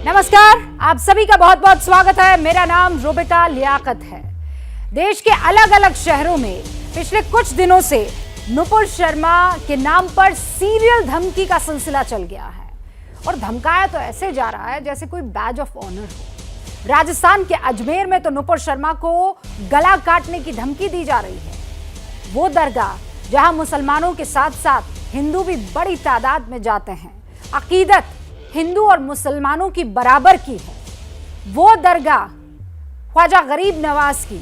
नमस्कार, आप सभी का बहुत बहुत स्वागत है। मेरा नाम रुबिका लियाकत है। देश के अलग अलग शहरों में पिछले कुछ दिनों से नुपुर शर्मा के नाम पर सीरियल धमकी का सिलसिला चल गया है और धमकाया तो ऐसे जा रहा है जैसे कोई बैज ऑफ ऑनर हो। राजस्थान के अजमेर में तो नुपुर शर्मा को गला काटने की धमकी दी जा रही है। वो दरगाह जहां मुसलमानों के साथ साथ हिंदू भी बड़ी तादाद में जाते हैं, अकीदत हिंदू और मुसलमानों की बराबर की है, वो दरगाह ख्वाजा गरीब नवाज की,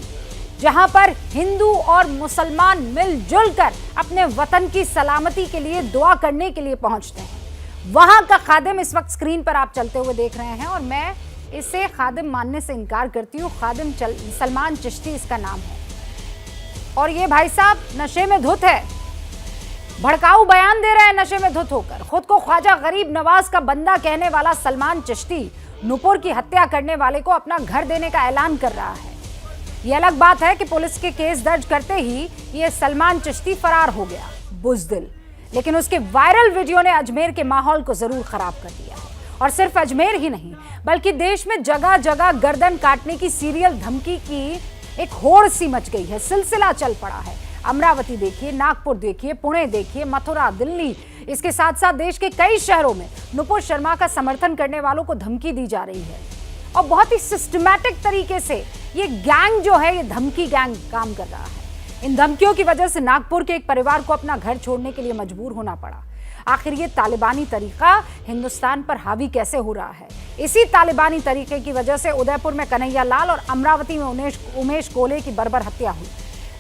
जहां पर हिंदू और मुसलमान मिलजुल कर अपने वतन की सलामती के लिए दुआ करने के लिए पहुंचते हैं, वहां का खादिम इस वक्त स्क्रीन पर आप चलते हुए देख रहे हैं और मैं इसे खादिम मानने से इनकार करती हूं। खादिम सलमान चिश्ती इसका नाम है और ये भाई साहब नशे में धुत है, भड़काऊ बयान दे रहे हैं नशे में धुत होकर। खुद को ख्वाजा गरीब नवाज का बंदा कहने वाला सलमान चिश्ती नुपुर की हत्या करने वाले को अपना घर देने का ऐलान कर रहा है। यह अलग बात है कि पुलिस के केस दर्ज करते ही ये सलमान चिश्ती फरार हो गया, बुज़दिल। लेकिन उसके वायरल वीडियो ने अजमेर के माहौल को जरूर खराब कर दिया है और सिर्फ अजमेर ही नहीं बल्कि देश में जगह जगह गर्दन काटने की सीरियल धमकी की एक होड़ सी मच गई है, सिलसिला चल पड़ा है। अमरावती देखिए, नागपुर देखिए, पुणे देखिए, मथुरा, दिल्ली, इसके साथ साथ देश के कई शहरों में नुपुर शर्मा का समर्थन करने वालों को धमकी दी जा रही है और बहुत ही सिस्टमैटिक तरीके से ये गैंग जो है, ये धमकी गैंग काम कर रहा है। इन धमकियों की वजह से नागपुर के एक परिवार को अपना घर छोड़ने के लिए मजबूर होना पड़ा। आखिर ये तालिबानी तरीका हिंदुस्तान पर हावी कैसे हो रहा है? इसी तालिबानी तरीके की वजह से उदयपुर में कन्हैया लाल और अमरावती में उमेश कोले की बर्बर हत्या हुई।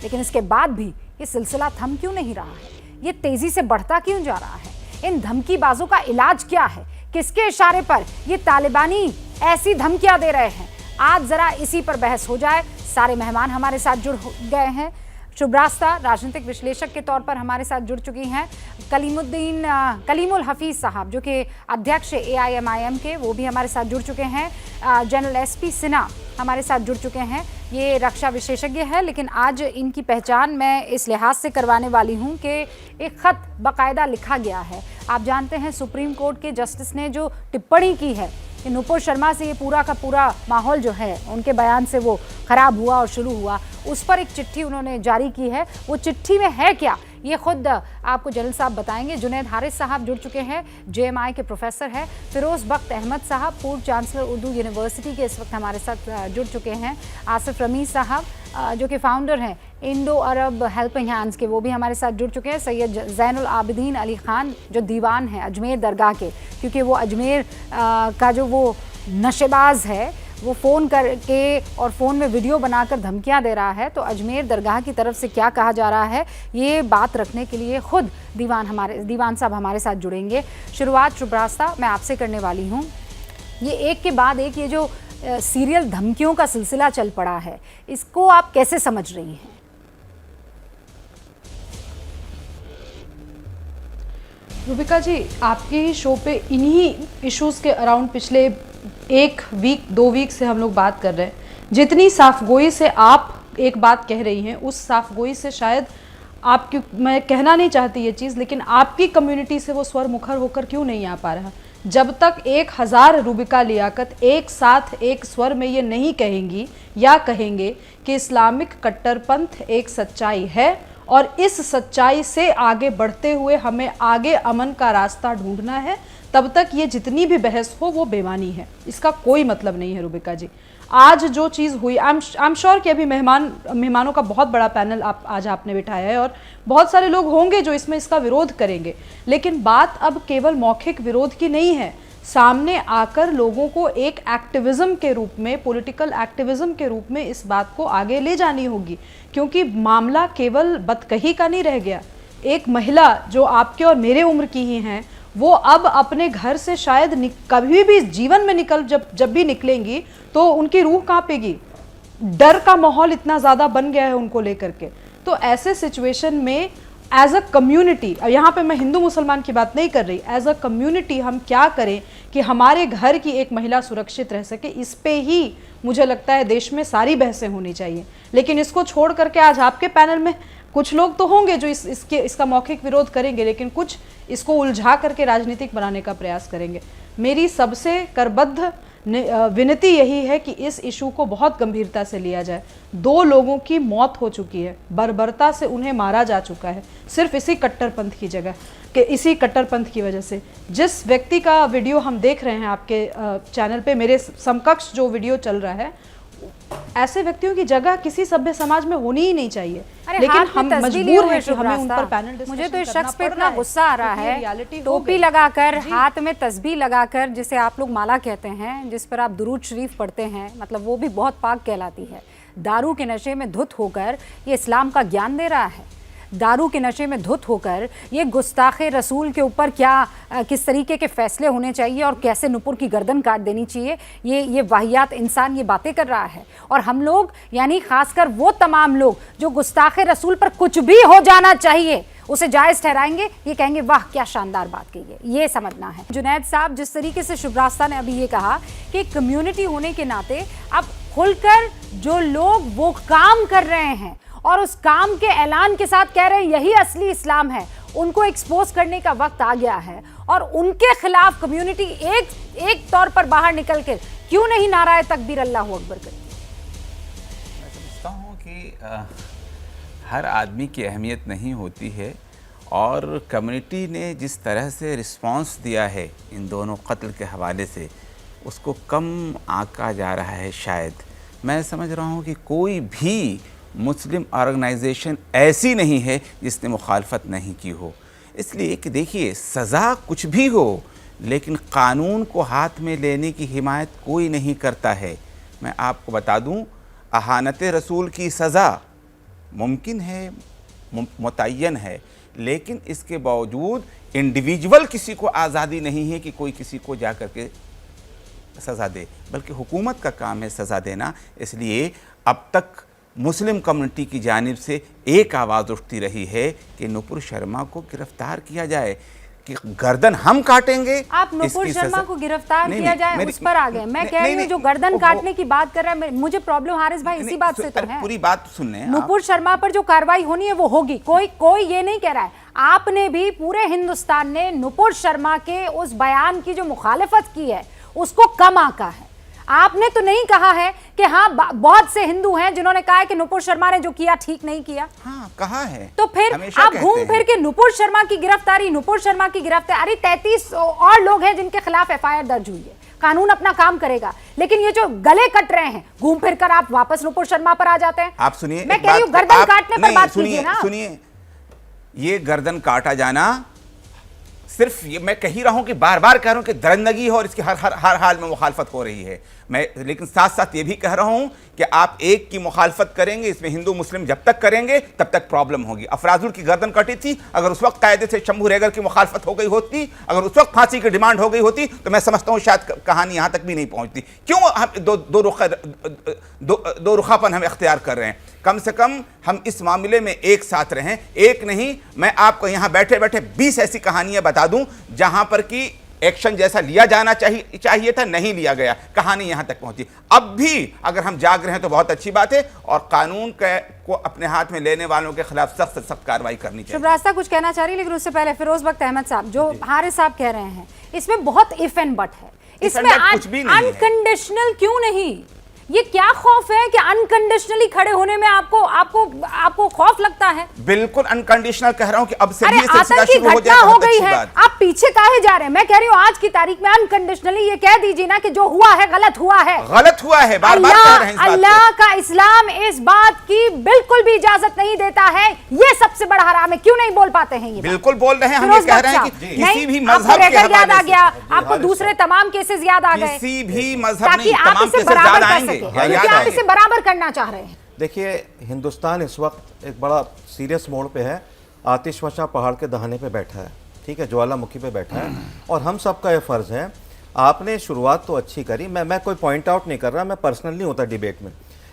लेकिन इसके बाद भी ये सिलसिला थम क्यों नहीं रहा है? ये तेजी से बढ़ता क्यों जा रहा है? इन धमकीबाजों का इलाज क्या है? किसके इशारे पर ये तालिबानी ऐसी धमकियां दे रहे हैं? आज जरा इसी पर बहस हो जाए। सारे मेहमान हमारे साथ जुड़ गए हैं। शुभ रास्ता राजनीतिक विश्लेषक के तौर पर हमारे साथ जुड़ चुकी हैं कलीमुल हफीज साहब, जो कि अध्यक्ष AIMIM के, वो भी हमारे साथ जुड़ चुके हैं। जनरल SP सिन्हा हमारे साथ जुड़ चुके हैं। ये रक्षा विशेषज्ञ है, लेकिन आज इनकी पहचान मैं इस लिहाज से करवाने वाली हूं कि एक खत बाकायदा लिखा गया है। आप जानते हैं सुप्रीम कोर्ट के जस्टिस ने जो टिप्पणी की है कि नुपुर शर्मा से ये पूरा का पूरा माहौल जो है उनके बयान से वो खराब हुआ और शुरू हुआ, उस पर एक चिट्ठी उन्होंने जारी की है। वो चिट्ठी में है क्या, ये खुद आपको जनरल साहब बताएंगे। जुनैद हारिस साहब जुड़ चुके हैं, JMI के प्रोफेसर हैं। फिरोज बख्त अहमद साहब पूर्व चांसलर उर्दू यूनिवर्सिटी के इस वक्त हमारे साथ जुड़ चुके हैं। आसिफ रमीज साहब जो कि फाउंडर हैं इंडो अरब हेल्पिंग हैंड्स के, वो भी हमारे साथ जुड़ चुके हैं। सैयद ज़ैनुल आबिदीन अली खान जो दीवान हैं अजमेर दरगाह के, क्योंकि वो अजमेर का जो वो नशेबाज है वो फ़ोन करके और फ़ोन में वीडियो बनाकर धमकियां दे रहा है, तो अजमेर दरगाह की तरफ से क्या कहा जा रहा है ये बात रखने के लिए खुद दीवान साहब हमारे साथ जुड़ेंगे। शुरुआत शुभ रास्ता मैं आपसे करने वाली हूँ। ये एक के बाद एक ये जो सीरियल धमकियों का सिलसिला चल पड़ा है, इसको आप कैसे समझ रही हैं? रुबिका जी, आपके ही शो पे इन्हीं इश्यूज़ के अराउंड पिछले 2 वीक से हम लोग बात कर रहे हैं। जितनी साफगोई से आप एक बात कह रही हैं, उस साफगोई से शायद आपकी, मैं कहना नहीं चाहती ये चीज़, लेकिन आपकी कम्युनिटी से वो स्वर मुखर होकर क्यों नहीं आ पा रहा? जब तक 1000 रुबिका लियाकत एक साथ एक स्वर में ये नहीं कहेंगी या कहेंगे कि इस्लामिक कट्टरपंथ एक सच्चाई है और इस सच्चाई से आगे बढ़ते हुए हमें आगे अमन का रास्ता ढूंढना है, तब तक ये जितनी भी बहस हो वो बेमानी है। इसका कोई मतलब नहीं है रुबिका जी। आज जो चीज़ हुई, आई एम श्योर कि अभी मेहमानों का बहुत बड़ा पैनल आज आपने बिठाया है और बहुत सारे लोग होंगे जो इसका विरोध करेंगे, लेकिन बात अब केवल मौखिक विरोध की नहीं है। सामने आकर लोगों को एक एक्टिविज्म के रूप में, पॉलिटिकल एक्टिविज्म के रूप में इस बात को आगे ले जानी होगी, क्योंकि मामला केवल बदकही का नहीं रह गया। एक महिला जो आपके और मेरे उम्र की ही हैं, वो अब अपने घर से शायद कभी भी जीवन में जब भी निकलेंगी तो उनकी रूह कांपेगी। डर का माहौल इतना ज़्यादा बन गया है उनको लेकर के। तो ऐसे सिचुएशन में एज अ कम्युनिटी, यहाँ पे मैं हिंदू मुसलमान की बात नहीं कर रही, एज अ कम्युनिटी हम क्या करें कि हमारे घर की एक महिला सुरक्षित रह सके, इस पे ही मुझे लगता है देश में सारी बहसें होनी चाहिए। लेकिन इसको छोड़ करके आज आपके पैनल में कुछ लोग तो होंगे जो इसका मौखिक विरोध करेंगे, लेकिन कुछ इसको उलझा करके राजनीतिक बनाने का प्रयास करेंगे। मेरी सबसे करबद्ध विनती यही है कि इस इशू को बहुत गंभीरता से लिया जाए। 2 लोगों की मौत हो चुकी है, बर्बरता से उन्हें मारा जा चुका है, सिर्फ इसी कट्टरपंथ की जगह कि इसी कट्टरपंथ की वजह से। जिस व्यक्ति का वीडियो हम देख रहे हैं आपके चैनल पे, मेरे समकक्ष जो वीडियो चल रहा है, ऐसे व्यक्तियों की जगह किसी सभ्य समाज में होनी ही नहीं चाहिए। लेकिन हम मजबूर हैं कि हमें उन पर पैनल डिस्कशन मुझे तो इस करना शख्स पे पड़ इतना रहा है, गुस्सा आ रहा क्योंकि है, रियलिटी हो टोपी गई। लगाकर, हाथ में तस्बीह लगाकर, जिसे आप लोग माला कहते हैं, जिस पर आप दुरूद शरीफ पढ़ते हैं, मतलब वो भी बहुत पाक कहलाती है, दारू के नशे में धुत होकर ये इस्लाम का ज्ञान दे रहा है। दारू के नशे में धुत होकर ये गुस्ताखे रसूल के ऊपर किस तरीके के फैसले होने चाहिए और कैसे नुपुर की गर्दन काट देनी चाहिए, ये वाहियात इंसान ये बातें कर रहा है। और हम लोग, यानी खासकर वो तमाम लोग जो गुस्ताखे रसूल पर कुछ भी हो जाना चाहिए उसे जायज़ ठहराएंगे, ये कहेंगे वाह क्या शानदार बात कही है, ये समझना है। जुनैद साहब, जिस तरीके से शुभ रास्ता ने अभी ये कहा कि कम्युनिटी होने के नाते अब खुलकर जो लोग वो काम कर रहे हैं और उस काम के ऐलान के साथ कह रहे हैं यही असली इस्लाम है, उनको एक्सपोज करने का वक्त आ गया है और उनके खिलाफ कम्युनिटी एक तौर पर बाहर निकल कर क्यों नहीं नाराए तकबीर अल्लाहू अकबर करती? मैं समझता हूँ कि हर आदमी की अहमियत नहीं होती है और कम्युनिटी ने जिस तरह से रिस्पांस दिया है इन दोनों कत्ल के हवाले से, उसको कम आंका जा रहा है। शायद मैं समझ रहा हूँ कि कोई भी मुस्लिम ऑर्गेनाइजेशन ऐसी नहीं है जिसने मुखालफत नहीं की हो। इसलिए कि देखिए, सज़ा कुछ भी हो लेकिन कानून को हाथ में लेने की हिमायत कोई नहीं करता है। मैं आपको बता दूं, अहानत रसूल की सज़ा मुमकिन है, मुतय्यन है, लेकिन इसके बावजूद इंडिविजुअल किसी को आज़ादी नहीं है कि कोई किसी को जा कर के सज़ा दे, बल्कि हुकूमत का काम है सज़ा देना। इसलिए अब तक मुस्लिम कम्युनिटी की जानिब से एक आवाज़ उठती रही है कि नुपुर शर्मा को गिरफ्तार किया जाए, कि गर्दन हम काटेंगे। आप नुपुर शर्मा को गिरफ्तार किया जाए उस पर आ गए। मैं कह रही हूँ जो गर्दन काटने की बात कर रहा है, मुझे प्रॉब्लम हारिस भाई इसी बात से तो है। पूरी बात सुनने, नुपुर शर्मा पर जो कार्रवाई होनी है वो होगी, कोई ये नहीं कह रहा है। आपने भी, पूरे हिंदुस्तान ने नुपुर शर्मा के उस बयान की जो मुखालिफत की है उसको कम आंका है। आपने तो नहीं कहा है कि हाँ बहुत से हिंदू हैं जिन्होंने कहा है कि नुपुर शर्मा ने जो किया ठीक नहीं किया। हाँ, कहा है। तो फिर आप घूम फिर के नुपुर शर्मा की गिरफ्तारी 33 और लोग हैं जिनके खिलाफ एफआईआर दर्ज हुई है। कानून अपना काम करेगा, लेकिन ये जो गले कट रहे हैं, घूम फिर कर आप वापस नुपुर शर्मा पर आ जाते हैं। आप सुनिए, मैं कह रही हूँ गर्दन काटने पर बात कीजिए ना। सुनिए, ये गर्दन काटा जाना, सिर्फ ये मैं कह ही रहा हूं कि बार बार कह रहा हूं कि दरिंदगी है और इसकी हर हाल में मुखालफत हो रही है। मैं लेकिन साथ साथ ये भी कह रहा हूं कि आप एक की मुखालफत करेंगे, इसमें हिंदू मुस्लिम जब तक करेंगे तब तक प्रॉब्लम होगी। अफराजुल की गर्दन कटी थी, अगर उस वक्त कायदे से शंभू रेगर की मुखालफत हो गई होती, अगर उस वक्त फांसी की डिमांड हो गई होती, तो मैं समझता हूं शायद कहानी यहां तक भी नहीं पहुंचती। क्यों हम दो रुखापन हम इख्तियार कर रहे हैं? कम से कम हम इस मामले में एक साथ रहें। एक नहीं, मैं आपको यहां बैठे बैठे 20 ऐसी कहानियां बता दूं जहां पर कि एक्शन जैसा लिया जाना चाहिए था, नहीं लिया गया, कहानी यहां तक पहुंची। अब भी अगर हम जाग रहे हैं तो बहुत अच्छी बात है और कानून को अपने हाथ में लेने वालों के खिलाफ सख्त से सख्त कार्रवाई करनी चाहिए। शुभ रास्ता कुछ कहना चाह रही, लेकिन उससे पहले फिरोज बख्त अहमद साहब, जो हारिस साहब कह रहे हैं इसमें बहुत इफ एंड बट है। इसमें अनकंडीशनल क्यों नहीं? ये क्या खौफ है कि अनकंडीशनली खड़े होने में आपको खौफ लगता है? बिल्कुल अनकंडीशनल कह रहा हूं कि अब से भी आतंकी घटना हो गई है, आप पीछे काहे जा रहे हैं? मैं कह रही हूं आज की तारीख में अनकंडीशनली ये कह दीजिए ना कि जो हुआ है गलत हुआ है, गलत हुआ है। बार बार कह रहे हैं इस बात को। अल्लाह का इस्लाम इस बात की बिल्कुल भी इजाजत नहीं देता है, ये सबसे बड़ा हराम है। क्यों नहीं बोल पाते हैं? ये बिल्कुल बोल रहे हैं, हम ये कह रहे हैं कि किसी भी मजहब के याद आ गया, आपको दूसरे तमाम केसेस याद आ गए, किसी भी मजहब ताकि आप इसे बराबर कर सके, आप इसे बराबर करना चाह रहे हैं। देखिए, हिंदुस्तान इस वक्त एक बड़ा सीरियस मोड़ पे है। आतिशफशा पहाड़ के दहाने पे बैठा है, ठीक है, ज्वालामुखी पे बैठा है, और हम सबका ये फ़र्ज़ है। आपने शुरुआत तो अच्छी करी, मैं कोई पॉइंट आउट नहीं कर रहा, मैं पर्सनल नहीं होता डिबेट में,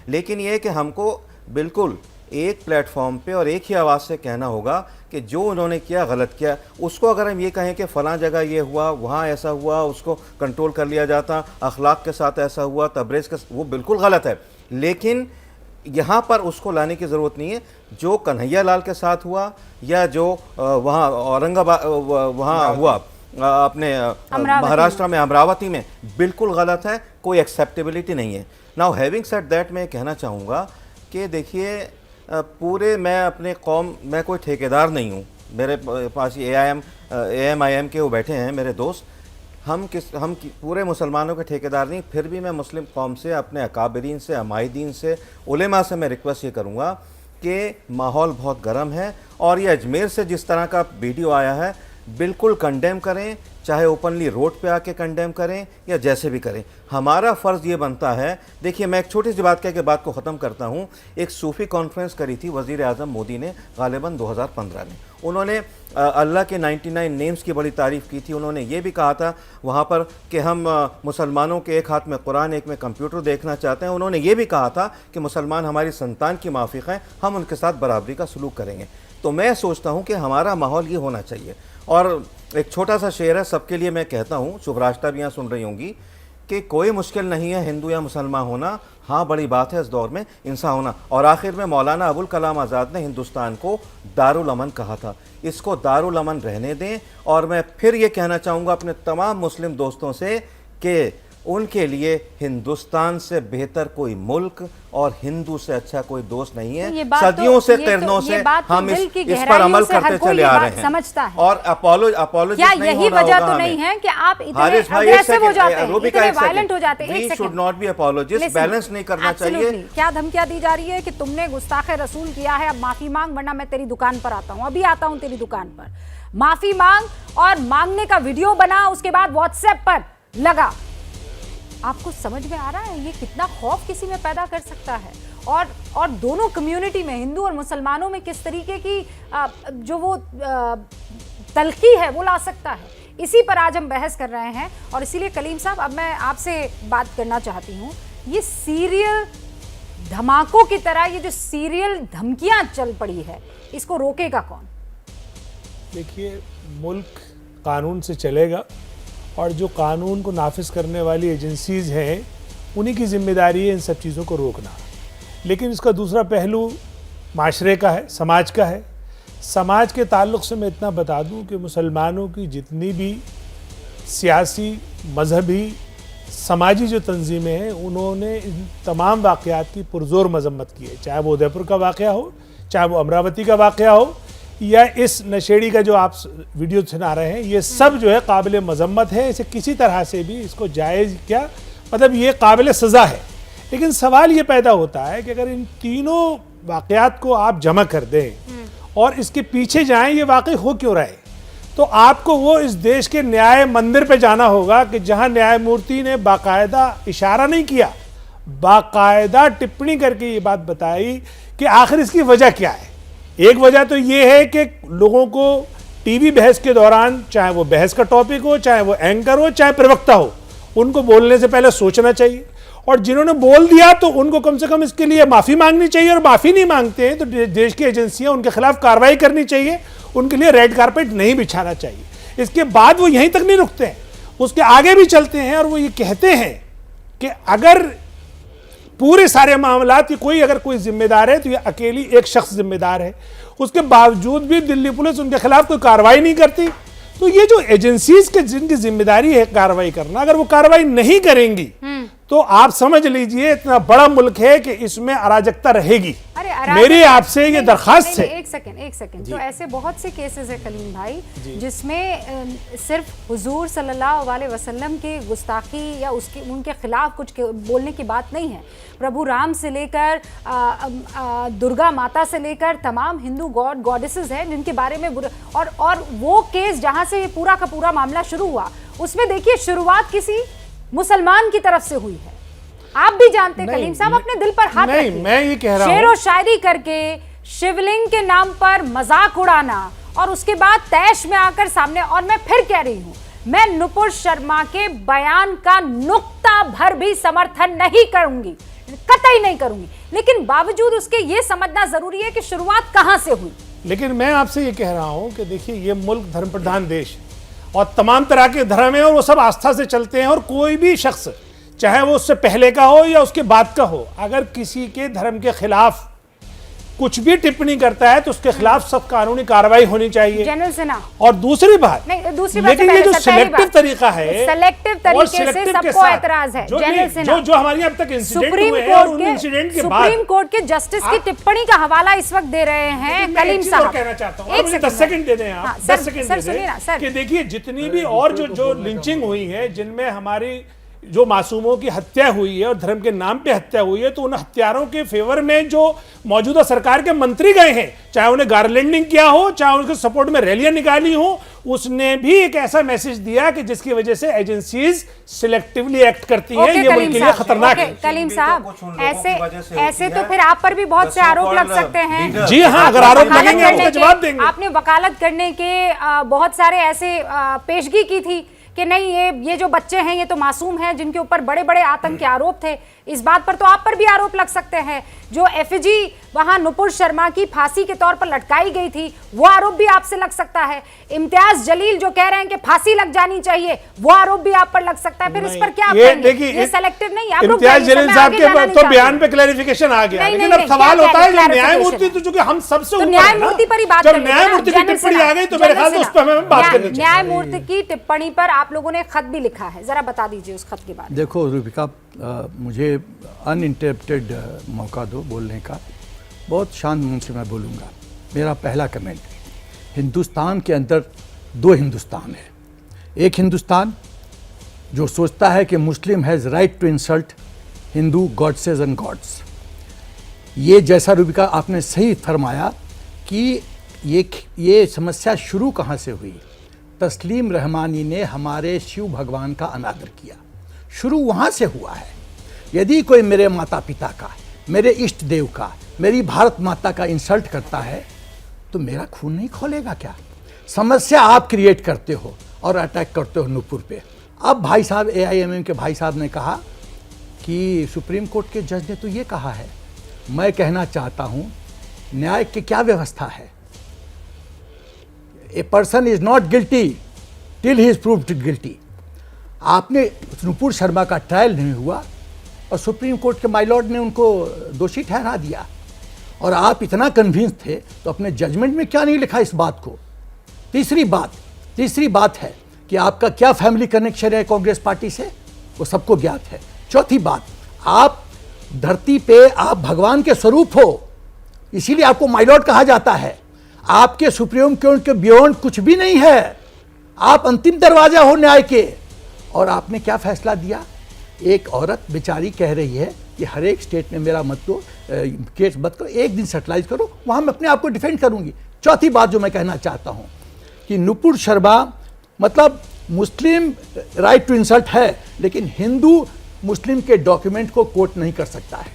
लेकिन ये कि हमको बिल्कुल एक प्लेटफॉर्म पे और एक ही आवाज़ से कहना होगा कि जो उन्होंने किया गलत किया। उसको अगर हम ये कहें कि फ़लाँ जगह ये हुआ, वहाँ ऐसा हुआ, उसको कंट्रोल कर लिया जाता, अखलाक के साथ ऐसा हुआ, तबरेज़ का, वो बिल्कुल गलत है। लेकिन यहाँ पर उसको लाने की ज़रूरत नहीं है। जो कन्हैया लाल के साथ हुआ या जो वहाँ औरंगाबाद वहाँ हुआ, अपने महाराष्ट्र में अमरावती में, बिल्कुल गलत है, कोई एक्सेप्टेबिलिटी नहीं है। नाउ हैविंग सेड दैट, मैं कहना चाहूँगा कि देखिए पूरे मैं अपने कौम, मैं कोई ठेकेदार नहीं हूँ, मेरे पास AMIM के वो बैठे हैं मेरे दोस्त, हम पूरे मुसलमानों के ठेकेदार नहीं, फिर भी मैं मुस्लिम कौम से, अपने अकाबरीन से, अमायदीन से, उलेमा से मैं रिक्वेस्ट ये करूँगा कि माहौल बहुत गर्म है और ये अजमेर से जिस तरह का वीडियो आया है बिल्कुल कंडेम करें, चाहे ओपनली रोड पे आके कंडेम करें या जैसे भी करें। हमारा फ़र्ज़ ये बनता है, देखिए मैं एक छोटी सी बात कह के बात को ख़त्म करता हूँ। एक सूफ़ी कॉन्फ्रेंस करी थी वज़ीर आज़म मोदी ने गालिबन 2015 में। उन्होंने अल्लाह के 99 नेम्स की बड़ी तारीफ़ की थी। उन्होंने ये भी कहा था वहाँ पर कि हम मुसलमानों के एक हाथ में कुरान, एक में कंप्यूटर देखना चाहते हैं। उन्होंने ये भी कहा था कि मुसलमान हमारी संतान की माफ़िक हैं, हम उनके साथ बराबरी का सलूक करेंगे। तो मैं सोचता हूँ कि हमारा माहौल ये होना चाहिए। और एक छोटा सा शेर है सबके लिए, मैं कहता हूँ, शुभराष्ट्र भी यहाँ सुन रही होंगी, कि कोई मुश्किल नहीं है हिंदू या मुसलमान होना, हाँ बड़ी बात है इस दौर में इंसान होना। और आखिर में मौलाना अबुल कलाम आज़ाद ने हिंदुस्तान को दारुल अमन कहा था, इसको दारुल अमन रहने दें। और मैं फिर ये कहना चाहूँगा अपने तमाम मुस्लिम दोस्तों से कि उनके लिए हिंदुस्तान से बेहतर कोई मुल्क और हिंदू से अच्छा कोई दोस्त नहीं है। सदियों से किरणों से हम इस पर अमल करते चले आ रहे हैं। समझता है। और अपोलोजी क्या यही वजह तो नहीं है कि आप इतने अग्रेसिव हो जाते हैं, इतने वायलेंट हो जाते हैं? We should not be apologist, balance नहीं करना चाहिए। क्या धमकियां दी जा रही है कि तुमने गुस्ताखे रसूल किया है, अब माफी मांग वरना मैं तेरी दुकान पर आता हूं। अभी आता हूं तेरी दुकान पर, माफी मांग, और मांगने का वीडियो बना, उसके बाद व्हाट्सएप पर लगा। आपको समझ में आ रहा है ये कितना खौफ किसी में पैदा कर सकता है? और दोनों कम्युनिटी में, हिंदू और मुसलमानों में, किस तरीके की जो वो तलखी है वो ला सकता है। इसी पर आज हम बहस कर रहे हैं। और इसीलिए कलीम साहब, अब मैं आपसे बात करना चाहती हूँ, ये सीरियल धमाकों की तरह ये जो सीरियल धमकियां चल पड़ी है, इसको रोकेगा कौन? देखिए, मुल्क कानून से चलेगा और जो कानून को नाफिज करने वाली एजेंसीज़ हैं उन्हीं की जिम्मेदारी है इन सब चीज़ों को रोकना। लेकिन इसका दूसरा पहलू माशरे का है, समाज का है। समाज के ताल्लुक़ से मैं इतना बता दूं कि मुसलमानों की जितनी भी सियासी, मजहबी, समाजी जो तंजीमें हैं, उन्होंने इन तमाम वाक़यात की पुरज़ोर मजम्मत की है। चाहे वो उदयपुर का वाक़या हो, चाहे वो अमरावती का वाक़या हो, या इस नशेड़ी का जो आप वीडियो सुना रहे हैं, ये सब जो है काबिल मजम्मत है। इसे किसी तरह से भी इसको जायज़, क्या मतलब, ये काबिल सज़ा है। लेकिन सवाल ये पैदा होता है कि अगर इन तीनों वाक़यात को आप जमा कर दें और इसके पीछे जाएं ये वाकई हो क्यों रहा है, तो आपको वो इस देश के न्याय मंदिर पे जाना होगा कि जहां न्यायमूर्ति ने बाकायदा इशारा नहीं किया, बाकायदा टिप्पणी करके ये बात बताई कि आखिर इसकी वजह क्या है। एक वजह तो ये है कि लोगों को टीवी बहस के दौरान, चाहे वो बहस का टॉपिक हो, चाहे वो एंकर हो, चाहे प्रवक्ता हो, उनको बोलने से पहले सोचना चाहिए। और जिन्होंने बोल दिया तो उनको कम से कम इसके लिए माफ़ी मांगनी चाहिए, और माफ़ी नहीं मांगते हैं तो देश की एजेंसियां उनके खिलाफ कार्रवाई करनी चाहिए, उनके लिए रेड कारपेट नहीं बिछाना चाहिए। इसके बाद वो यहीं तक नहीं रुकते हैं, उसके आगे भी चलते हैं और वो ये कहते हैं कि अगर पूरे सारे मामलात की कोई अगर कोई जिम्मेदार है तो ये अकेली एक शख्स जिम्मेदार है। उसके बावजूद भी दिल्ली पुलिस उनके खिलाफ कोई कार्रवाई नहीं करती। तो ये जो एजेंसीज के जिनकी जिम्मेदारी है कार्रवाई करना, अगर वो कार्रवाई नहीं करेंगी तो आप समझ लीजिए इतना बड़ा मुल्क है कि इसमें अराजकता रहेगी। मेरी आपसे ये दरखास्त है। एक सेकंड, तो ऐसे बहुत से केसेस है कलीम भाई जिसमें सिर्फ हुजूर सल्लल्लाहु अलैहि वसल्लम की गुस्ताखी या उसके उनके खिलाफ कुछ बोलने की बात नहीं है। प्रभु राम से लेकर दुर्गा माता से लेकर तमाम हिंदू गॉड गॉडेसेस हैं जिनके बारे में और वो केस जहां से ये पूरा का पूरा मामला शुरू हुआ, उसमें देखिए शुरुआत किसी मुसलमान की तरफ से हुई है। आप भी जानते हैं कलीम साहब, अपने दिल पर हाथ रखिए। मैं ये कह रहा हूं, शेरो शायरी करके शिवलिंग के नाम पर मजाक उड़ाना और उसके बाद तैश में आकर सामने, और मैं फिर कह रही हूं, मैं नुपुर शर्मा के बयान का नुक्ता भर भी समर्थन नहीं करूंगी, कतई नहीं करूंगी, लेकिन बावजूद उसके ये समझना जरूरी है कि शुरुआत कहां से हुई। लेकिन मैं आपसे ये कह रहा हूं कि देखिए ये मुल्क धर्म प्रधान देश है और तमाम तरह के धर्म है और वो सब आस्था से चलते हैं, और कोई भी शख्स चाहे वो उससे पहले का हो या उसके बाद का हो, अगर किसी के धर्म के खिलाफ कुछ भी टिप्पणी करता है तो उसके खिलाफ सख्त कानूनी कार्रवाई होनी चाहिए। जनरल सिन्हा, और दूसरी बात, नहीं दूसरी बात, लेकिन ये जो सिलेक्टिव तरीका है, सिलेक्टिव तरीके से सबको एतराज है। जनरल सिन्हा, जो हमारे अब तक इंसिडेंट हुए हैं और उन इंसिडेंट के बाद सुप्रीम कोर्ट के जस्टिस की टिप्पणी का हवाला इस वक्त दे रहे हैं कलीम साहब। कहना चाहता हूँ, मुझे 10 सेकंड दे दें आप, 10 सेकंड दे दें कि देखिए जितनी भी और जो लिंचिंग हुई है, जिनमें हमारी जो मासूमों की हत्या हुई है और धर्म के नाम पे हत्या हुई है, तो उन हत्यारों के फेवर में जो मौजूदा सरकार के मंत्री गए हैं, चाहे उन्हें गार्लैंडिंग किया हो, चाहे उनके सपोर्ट में रैलियां निकाली हो, उसने भी एक ऐसा मैसेज दिया कि जिसकी वजह से एजेंसीज सिलेक्टिवली एक्ट करती हैं। ये मुल्क के लिए खतरनाक है। कलीम साहब, ऐसे तो फिर आप पर भी बहुत से आरोप लग सकते हैं। जी हाँ, अगर आरोप लगेंगे हम उसका जवाब देंगे। आपने वकालत करने के बहुत सारे ऐसे पेशगी की थी कि नहीं ये जो बच्चे हैं ये तो मासूम हैं, जिनके ऊपर बड़े बड़े आतंक के आरोप थे। इस बात पर तो आप पर भी आरोप लग सकते हैं। जो एफजी वहां नुपुर शर्मा की फांसी के तौर पर लटकाई गई थी, वो आरोप भी आपसे लग सकता है। इम्तियाज जलील जो कह रहे हैं कि फांसी लग जानी चाहिए, वो आरोप भी आप पर लग सकता है। फिर इस पर क्या कहेंगे? ये सेलेक्टिव नहीं, आप इम्तियाज जलील साहब के तो बयान पे क्लैरिफिकेशन आ गया, लेकिन अब सवाल होता है न्यायमूर्ति, तो चूंकि हम सबसे न्यायमूर्ति पर ही बात, जब न्यायमूर्ति की टिप्पणी आ गई तो मेरे ख्याल से उस पर हमें बात करनी चाहिए। न्यायमूर्ति की टिप्पणी पर आप लोगों ने खत भी लिखा है, जरा बता दीजिए उस खत के बारे में। देखो रूबिका, मुझे अनइंटरप्टेड मौका दो बोलने का, बहुत शांत मन से मैं बोलूँगा। मेरा पहला कमेंट, हिंदुस्तान के अंदर दो हिंदुस्तान है। एक हिंदुस्तान जो सोचता है कि Muslim has right to insult Hindu goddesses and gods. ये जैसा रूबिका आपने सही फरमाया कि ये समस्या शुरू कहाँ से हुई। तस्लीम रहमानी ने हमारे शिव भगवान का अनादर किया, शुरू वहाँ से हुआ है। यदि कोई मेरे माता पिता का, मेरे इष्ट देव का, मेरी भारत माता का इंसल्ट करता है तो मेरा खून नहीं खोलेगा क्या? समस्या आप क्रिएट करते हो और अटैक करते हो नूपुर पे। अब भाई साहब AIMM के भाई साहब ने कहा कि सुप्रीम कोर्ट के जज ने तो ये कहा है। मैं कहना चाहता हूँ, न्याय की क्या व्यवस्था है? A person is not guilty till he is proved guilty. आपने नुपुर शर्मा का ट्रायल नहीं हुआ और सुप्रीम कोर्ट के माय लॉर्ड ने उनको दोषी ठहरा दिया, और आप इतना कन्विंस थे तो अपने जजमेंट में क्या नहीं लिखा इस बात को? तीसरी बात है कि आपका क्या फैमिली कनेक्शन है कांग्रेस पार्टी से, वो सबको ज्ञात है। चौथी बात, आप धरती पे आप भगवान के स्वरूप हो, इसीलिए आपको माय लॉर्ड कहा जाता है। आपके सुप्रीम कोर्ट के बियॉन्ड कुछ भी नहीं है, आप अंतिम दरवाजा हो न्याय के। और आपने क्या फैसला दिया? एक औरत बेचारी कह रही है कि हर एक स्टेट में मेरा मत को केस मत करो, एक दिन सेटलाइज करो, वहाँ मैं अपने आप को डिफेंड करूँगी। चौथी बात जो मैं कहना चाहता हूँ कि नुपुर शर्मा मतलब मुस्लिम राइट टू इंसल्ट है, लेकिन हिंदू मुस्लिम के डॉक्यूमेंट को कोट नहीं कर सकता है।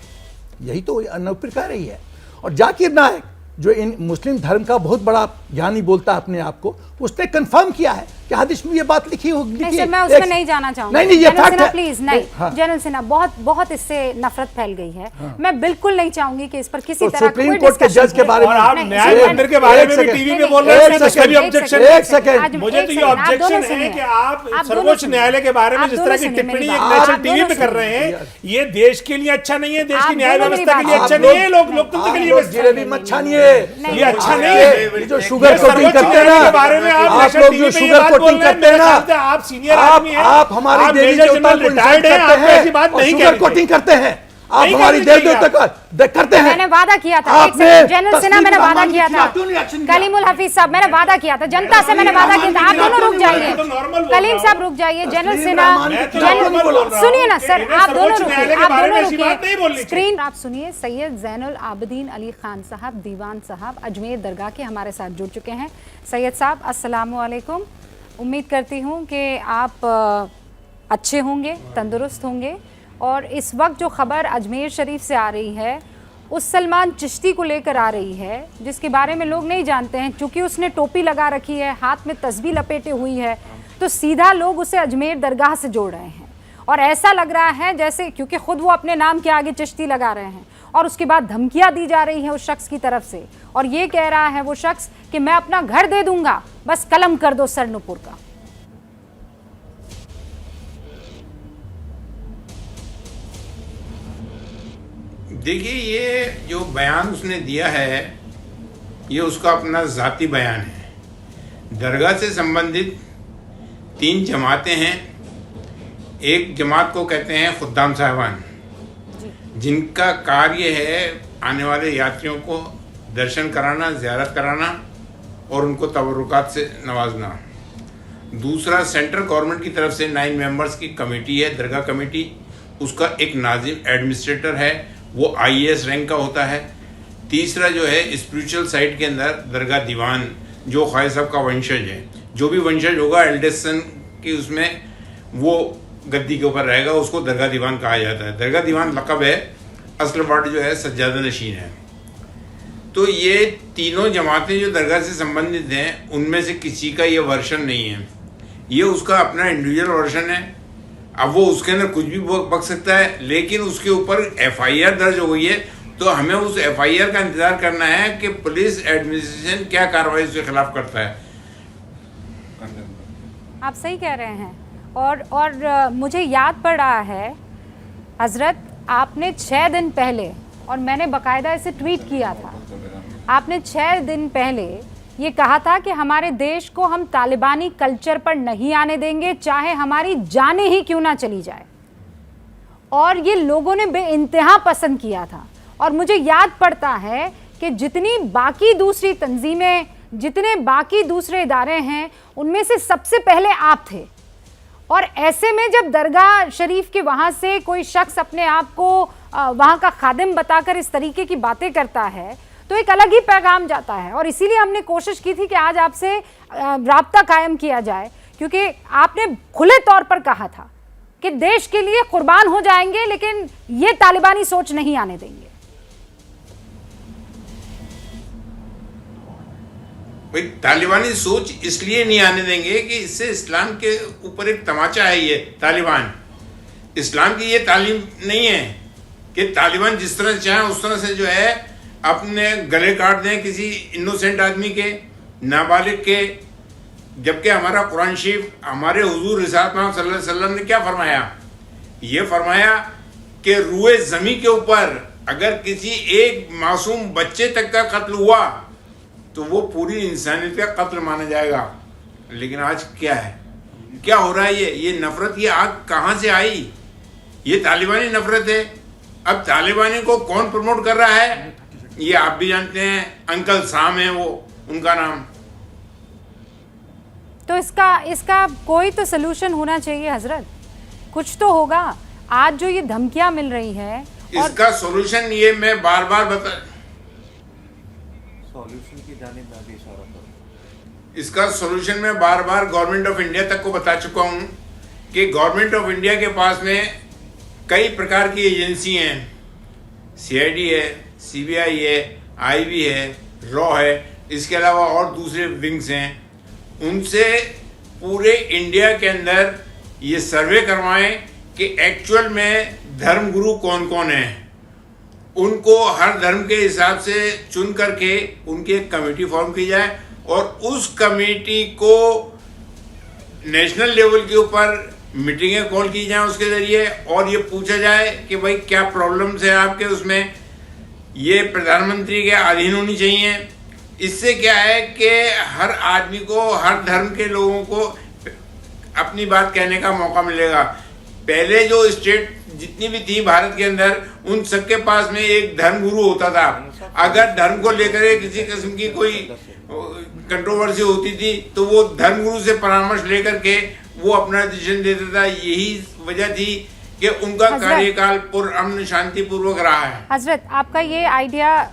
यही तो नुपुर कह रही है। और जाकिर नायक जो इन मुस्लिम धर्म का बहुत बड़ा ज्ञानी बोलता है अपने आप को, उसने कंफर्म किया है कि हदीस में ये बात लिखी होगी। नहीं सर, मैं उसमें नहीं जाना चाहूंगी। नहीं ये फैक्ट है। प्लीज नहीं, जनरल सिन्हा, बहुत इससे नफरत फैल गई है। मैं बिल्कुल नहीं चाहूंगी कि इस पर किसी तरह सुप्रीम कोर्ट के जज के बारे में, आप न्याय मंदिर के बारे में भी टीवी पे बोल रहे हैं। एक सेकंड, मुझे तो ये ऑब्जेक्शन है कि आप सर्वोच्च न्यायालय के बारे में जिस तरह की टिप्पणी एक नेशनल टीवी पे कर रहे हैं, ये देश के लिए अच्छा नहीं है, देश की न्याय व्यवस्था के लिए अच्छा नहीं है, लोकतंत्र के लिए जिलेबी मत छानिए, ये अच्छा नहीं है। जो शुगर कोटिंग करते हैं ना, बारे में आप लोग जो शुगर कोटिंग करते हैं ना, आप सीनियर आदमी हैं, आप हमारी देवी देवता को इंसल्ट करते हैं और शुगर कोटिंग करते हैं। आप हमारी देवी देवता को करते हैं। मैंने वादा किया था, जनरल सिन्हा, मैंने वादा किया था, कलीमुल हफीज साहब, मैंने वादा किया था, जनता से मैंने वादा किया था। आप दोनों रुक जाइए, कलीम साहब रुक जाइए, जनरल सिन्हा सुनिए ना सर, आप दोनों रुकिए। स्क्रीन आप सुनिए, सैयद ज़ैनुल आबिदीन अली खान साहब, दीवान साहब, अजमेर दरगाह के हमारे साथ जुड़ चुके हैं। सैयद साहब अस्सलाम वालेकुम। उम्मीद करती हूँ कि आप अच्छे होंगे, तंदुरुस्त होंगे। और इस वक्त जो खबर अजमेर शरीफ से आ रही है, उस सलमान चिश्ती को लेकर आ रही है, जिसके बारे में लोग नहीं जानते हैं, क्योंकि उसने टोपी लगा रखी है, हाथ में तस्बीह लपेटे हुई है, तो सीधा लोग उसे अजमेर दरगाह से जोड़ रहे हैं। और ऐसा लग रहा है जैसे, क्योंकि खुद वो अपने नाम के आगे चिश्ती लगा रहे हैं, और उसके बाद धमकियां दी जा रही हैं उस शख्स की तरफ से, और ये कह रहा है वो शख्स कि मैं अपना घर दे दूंगा, बस कलम कर दो सर नुपुर का। देखिए, ये जो बयान उसने दिया है ये उसका अपना ज़ाती बयान है। दरगाह से संबंधित 3 जमातें हैं। एक जमात को कहते हैं खुद्दाम साहिबान, जिनका कार्य है आने वाले यात्रियों को दर्शन कराना, ज़ियारत कराना और उनको तबरुकात से नवाजना। दूसरा, सेंट्रल गवर्नमेंट की तरफ से 9 मेंबर्स की कमेटी है, दरगाह कमेटी। उसका एक नाजिम एडमिनिस्ट्रेटर है, वो IAS रैंक का होता है। तीसरा जो है स्पिरिचुअल साइड के अंदर दरगाह दीवान, जो ख्वाजा साहब का वंशज है। जो भी वंशज होगा एल्डेस्ट सन की उसमें वो गद्दी के ऊपर रहेगा, उसको दरगाह दीवान कहा जाता है। दरगाह दीवान लक़ब है, असल वर्ड जो है सज्जादा नशीन है। तो ये तीनों जमातें जो दरगाह से संबंधित हैं, उनमें से किसी का ये वर्शन नहीं है, ये उसका अपना इंडिविजुअल वर्शन है। अब वो उसके अंदर कुछ भी बक सकता है, लेकिन उसके ऊपर FIR दर्ज हो गई है, तो हमें उस FIR का इंतजार करना है कि पुलिस एडमिनिस्ट्रेशन क्या कार्रवाई उसके खिलाफ करता है। आप सही कह रहे हैं। और मुझे याद पड़ रहा है हजरत, आपने 6 दिन पहले, और मैंने बाकायदा इसे ट्वीट किया था, आपने 6 दिन पहले ये कहा था कि हमारे देश को हम तालिबानी कल्चर पर नहीं आने देंगे, चाहे हमारी जानें ही क्यों ना चली जाए। और ये लोगों ने बेइंतहा पसंद किया था। और मुझे याद पड़ता है कि जितनी बाकी दूसरी तंजीमें, जितने बाकी दूसरे इदारे हैं, उनमें से सबसे पहले आप थे। और ऐसे में जब दरगाह शरीफ के वहाँ से कोई शख्स अपने आप को वहाँ का खादिम बताकर इस तरीके की बातें करता है, तो एक अलग ही पैगाम जाता है। और इसीलिए हमने कोशिश की थी कि आज आपसे राब्ता कायम किया जाए, क्योंकि आपने खुले तौर पर कहा था कि देश के लिए कुर्बान हो जाएंगे, लेकिन ये तालिबानी सोच नहीं आने देंगे। भाई, तालिबानी सोच इसलिए नहीं आने देंगे कि इससे इस्लाम के ऊपर एक तमाचा है। ये तालिबान, इस्लाम की ये तालीम नहीं है कि तालिबान जिस तरह चाहे उस तरह से जो है अपने गले काट दें किसी इनोसेंट आदमी के, नाबालिग के। जबकि हमारा कुरान शरीफ, हमारे हुजूर रिसालत मोहम्मद सल्लल्लाहु अलैहि वसल्लम ने क्या फरमाया? ये फरमाया कि रूए ज़मीं के ऊपर अगर किसी एक मासूम बच्चे तक का कत्ल हुआ तो वो पूरी इंसानियत का कत्ल माना जाएगा। लेकिन आज क्या है, क्या हो रहा है? ये नफरत की आग कहाँ से आई? ये तालिबानी नफरत है। अब तालिबानी को कौन प्रमोट कर रहा है ये आप भी जानते हैं, अंकल साम है वो उनका नाम। तो इसका कोई तो सलूशन होना चाहिए हजरत, कुछ तो होगा। आज जो ये धमकियां मिल रही है, इसका सॉल्यूशन ये मैं बार बार इसका सॉल्यूशन मैं बार बार गवर्नमेंट ऑफ इंडिया तक को बता चुका हूँ कि गवर्नमेंट ऑफ इंडिया के पास में कई प्रकार की एजेंसी हैं। CID है, CBI है, IB है, रॉ है, इसके अलावा और दूसरे विंग्स हैं। उनसे पूरे इंडिया के अंदर ये सर्वे करवाएं कि एक्चुअल में धर्मगुरु कौन कौन हैं। उनको हर धर्म के हिसाब से चुन करके उनकी एक कमेटी फॉर्म की जाए और उस कमेटी को नेशनल लेवल के ऊपर मीटिंगें कॉल की जाएं उसके ज़रिए, और ये पूछा जाए कि भाई क्या प्रॉब्लम्स हैं आपके, उसमें ये प्रधानमंत्री के अधीन होनी चाहिए। इससे क्या है कि हर आदमी को, हर धर्म के लोगों को अपनी बात कहने का मौका मिलेगा। पहले जो स्टेट जितनी भी थी भारत के अंदर, उन सबके पास में एक धर्म गुरु होता था। अगर धर्म को लेकर किसी किस्म की कोई कंट्रोवर्सी होती थी तो वो धर्म गुरु से परामर्श लेकर के वो अपना डिसीजन देता था। यही वजह थी कि उनका कार्यकाल पुरअमन शांतिपूर्वक रहा है। हजरत, आपका ये आइडिया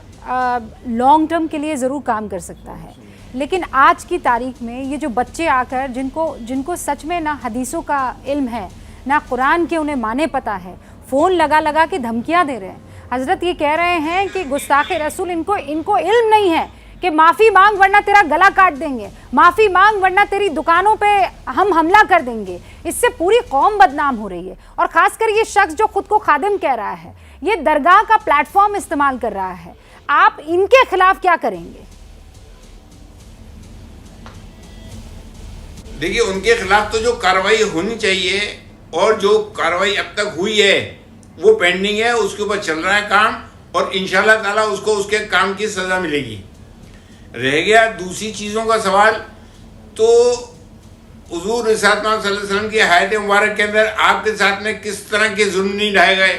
लॉन्ग टर्म के लिए ज़रूर काम कर सकता है, लेकिन आज की तारीख में ये जो बच्चे आकर जिनको सच में ना हदीसों का इल्म है, ना कुरान के उन्हें माने पता है, फ़ोन लगा लगा के धमकियां दे रहे हैं। हजरत ये कह रहे हैं कि गुस्ताखे रसूल, इनको इल्म नहीं है कि माफ़ी मांग वरना तेरा गला काट देंगे, माफ़ी मांग वरना तेरी दुकानों पे हम हमला कर देंगे। इससे पूरी कौम बदनाम हो रही है। और ख़ासकर ये शख्स जो खुद को खादिम कह रहा है, ये दरगाह का प्लेटफॉर्म इस्तेमाल कर रहा है। आप इनके खिलाफ क्या करेंगे? देखिए, उनके खिलाफ तो जो कार्रवाई होनी चाहिए और जो कार्रवाई अब तक हुई है वो पेंडिंग है, उसके ऊपर चल रहा है काम। और इंशाल्लाह ताला उसको उसके काम की सज़ा मिलेगी। रह गया दूसरी चीज़ों का सवाल, तो हुजूर इरशाद सल्लल्लाहु अलैहि वसल्लम की हयात मुबारक के अंदर आपके साथ में किस तरह के जुल्म नहीं ढाए गए,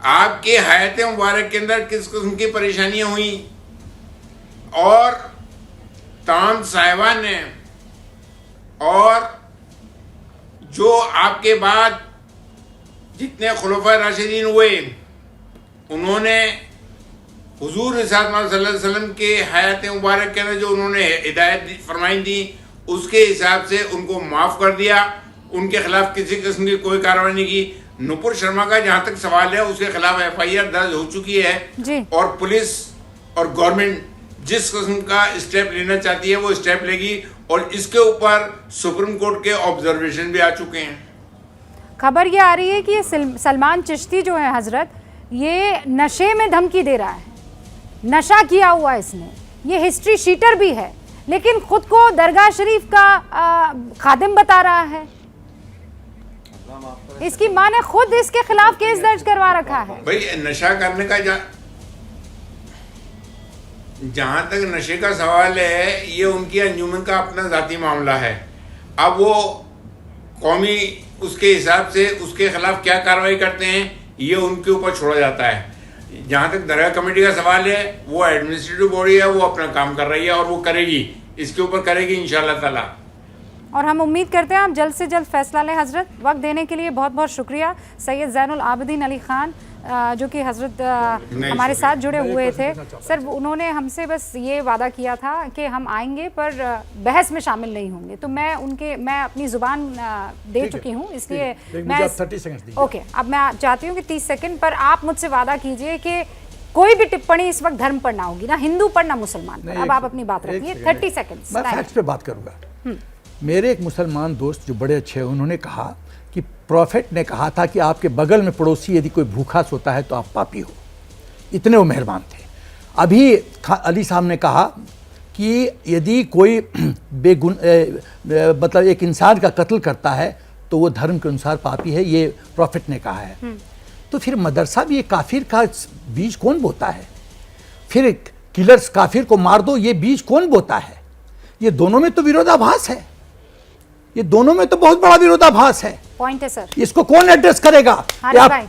आपके हयात मुबारक के अंदर किस किस्म की परेशानियां हुई, और तमाम साहिबान ने और जो आपके बाद जितने खुलफा राशिदीन हुए उन्होंने हुजूर इरशाद सल्लल्लाहु अलैहि वसल्लम के हयात मुबारक के अंदर जो उन्होंने हिदायत फरमाई थी उसके हिसाब से उनको माफ़ कर दिया, उनके खिलाफ किसी किस्म की कोई कार्रवाई नहीं की। नुपुर शर्मा का जहाँ तक सवाल है उसके खिलाफ FIR दर्ज हो चुकी है जी। और पुलिस और गवर्नमेंट जिस किस्म का स्टेप लेना चाहती है वो स्टेप लेगी, और इसके ऊपर सुप्रीम कोर्ट के ऑब्जर्वेशन भी आ चुके हैं। खबर ये आ रही है कि ये सलमान चिश्ती जो है हजरत, ये नशे में धमकी दे रहा है, नशा किया हुआ है इसने, ये हिस्ट्री शीटर भी है, लेकिन खुद को दरगाह शरीफ का खादिम बता रहा है। इसकी मां ने खुद इसके खिलाफ केस दर्ज करवा रखा है। भाई नशा करने का जहां तक नशे का सवाल है ये उनकी अंजुमन का अपना जाती मामला है। अब वो कौमी उसके हिसाब से उसके खिलाफ क्या कार्रवाई करते हैं ये उनके ऊपर छोड़ा जाता है। जहाँ तक दरगाह कमेटी का सवाल है वो एडमिनिस्ट्रेटिव बॉडी है, वो अपना काम कर रही है और वो करेगी, इसके ऊपर करेगी इंशाल्लाह ताला। और हम उम्मीद करते हैं आप जल्द से जल्द फैसला लें। हजरत वक्त देने के लिए बहुत बहुत शुक्रिया। सैयद ज़ैनुल आबिदीन अली खान जो कि हजरत हमारे साथ जुड़े हुए थे सर, उन्होंने हमसे बस ये वादा किया था कि हम आएंगे पर बहस में शामिल नहीं होंगे, तो मैं अपनी ज़ुबान दे चुकी हूँ, इसलिए मैं 30 सेकंड ओके। अब मैं चाहती हूँ कि 30 सेकंड पर आप मुझसे वादा कीजिए कि कोई भी टिप्पणी इस वक्त धर्म पर ना होगी, ना हिंदू पर ना मुसलमान पर। अब आप अपनी बात रखिए, 30 सेकंड। मैं फैक्ट्स पे बात करूंगा। मेरे एक मुसलमान दोस्त जो बड़े अच्छे हैं, उन्होंने कहा कि प्रॉफिट ने कहा था कि आपके बगल में पड़ोसी यदि कोई भूखा सोता है तो आप पापी हो। इतने वो मेहरबान थे। अभी अली साहब ने कहा कि यदि कोई मतलब एक इंसान का कत्ल करता है तो वो धर्म के अनुसार पापी है, ये प्रॉफिट ने कहा है। तो फिर मदरसा भी ये काफिर का बीज कौन बोता है? फिर किलर्स काफिर को मार दो, ये बीज कौन बोता है? ये दोनों में तो विरोधाभास है, ये दोनों में तो बहुत बड़ा विरोधाभास है। पॉइंट है सर, इसको कौन एड्रेस करेगा?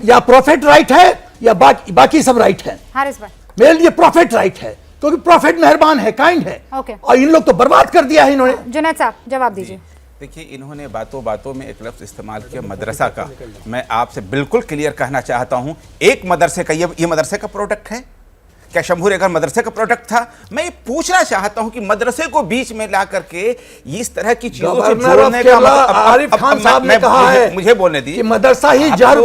या प्रॉफिट राइट है या बाकी सब राइट है? हारिस भाई, मेरे लिए प्रॉफिट राइट है क्योंकि प्रॉफिट मेहरबान है, काइंड है। ओके। और इन लोग तो बर्बाद कर दिया है इन्होंने। जुनैद साहब जवाब दीजिए। देखिए, इन्होंने बातों बातों में एक लफ्ज़ इस्तेमाल किया मदरसा का। मैं आपसे बिल्कुल क्लियर कहना चाहता हूं, एक मदरसे का ये मदरसे का प्रोडक्ट है क्या? शंभू रेखा मदरसे का प्रोडक्ट था? मैं ये पूछना चाहता हूं कि मदरसे को बीच में ला करके इस तरह की चीजों से जोड़ने का मतलब आरिफ खान साहब ने कहा है, मुझे बोलने दी, कि मदरसा ही जहर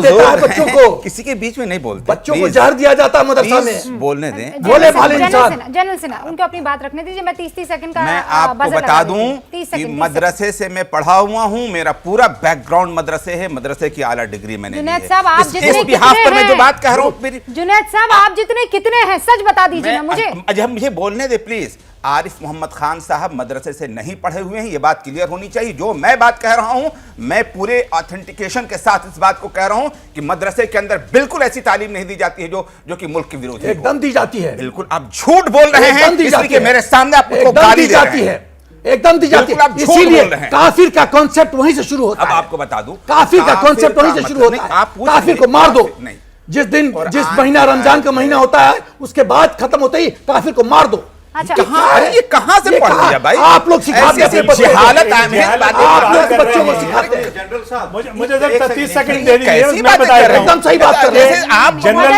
देता है बच्चों को। किसी के बीच में नहीं बोलते, बच्चों को जहर दिया जाता है मदरसा में। बोलने दें, बोले वाले इंसान। जनरल सिन्हा, उनको अपनी बात रखने दीजिए। मैं 30 सेकंड का मैं आपको बता दूं कि मदरसे से मैं पढ़ा हुआ हूं, मेरा पूरा बैकग्राउंड मदरसे है, मदरसे की आला डिग्री मैंने ली है। जुनैद साहब, आप जितने मैं जो बात कह रहा हूं, जुनैद साहब आप जितने कितने हैं सच बता दीजिए ना मुझे। अच्छा, मुझे बोलने दे प्लीज। आरिफ मोहम्मद खान साहब मदरसे से नहीं पढ़े हुए हैं, ये बात क्लियर होनी चाहिए। जो मैं बात कह रहा हूं, मैं पूरे ऑथेंटिकेशन के साथ इस बात को कह रहा हूं कि मदरसे के अंदर बिल्कुल ऐसी तालीम नहीं दी जाती है जो कि मुल्क के विरोधी। एकदम दी जाती है। बिल्कुल, आप झूठ बोल रहे हैं, इसलिए मेरे सामने आप मुझको गाली दे रहे हैं। एकदम दी जाती है। इसीलिए काफिर का कॉन्सेप्ट वहीं से शुरू होता है। अब आपको बता दूं, काफिर का कॉन्सेप्ट वहीं से शुरू होता है। काफिर को मार दो। जिस महीना रमजान का महीना होता है उसके बाद खत्म होते ही काफिर को मार दो। अच्छा, ये कहाँ से पढ़ लिया भाई? आप लोग सिखाते हैं, जहालत आप लोग बच्चों को सिखाते हैं। जनरल साहब, मुझे 30 सेकंड दे दीजिए, कैसी मैं बातें बता कर रहा रहे हूं। एकदम सही बात कर रहे हैं। आप जनरल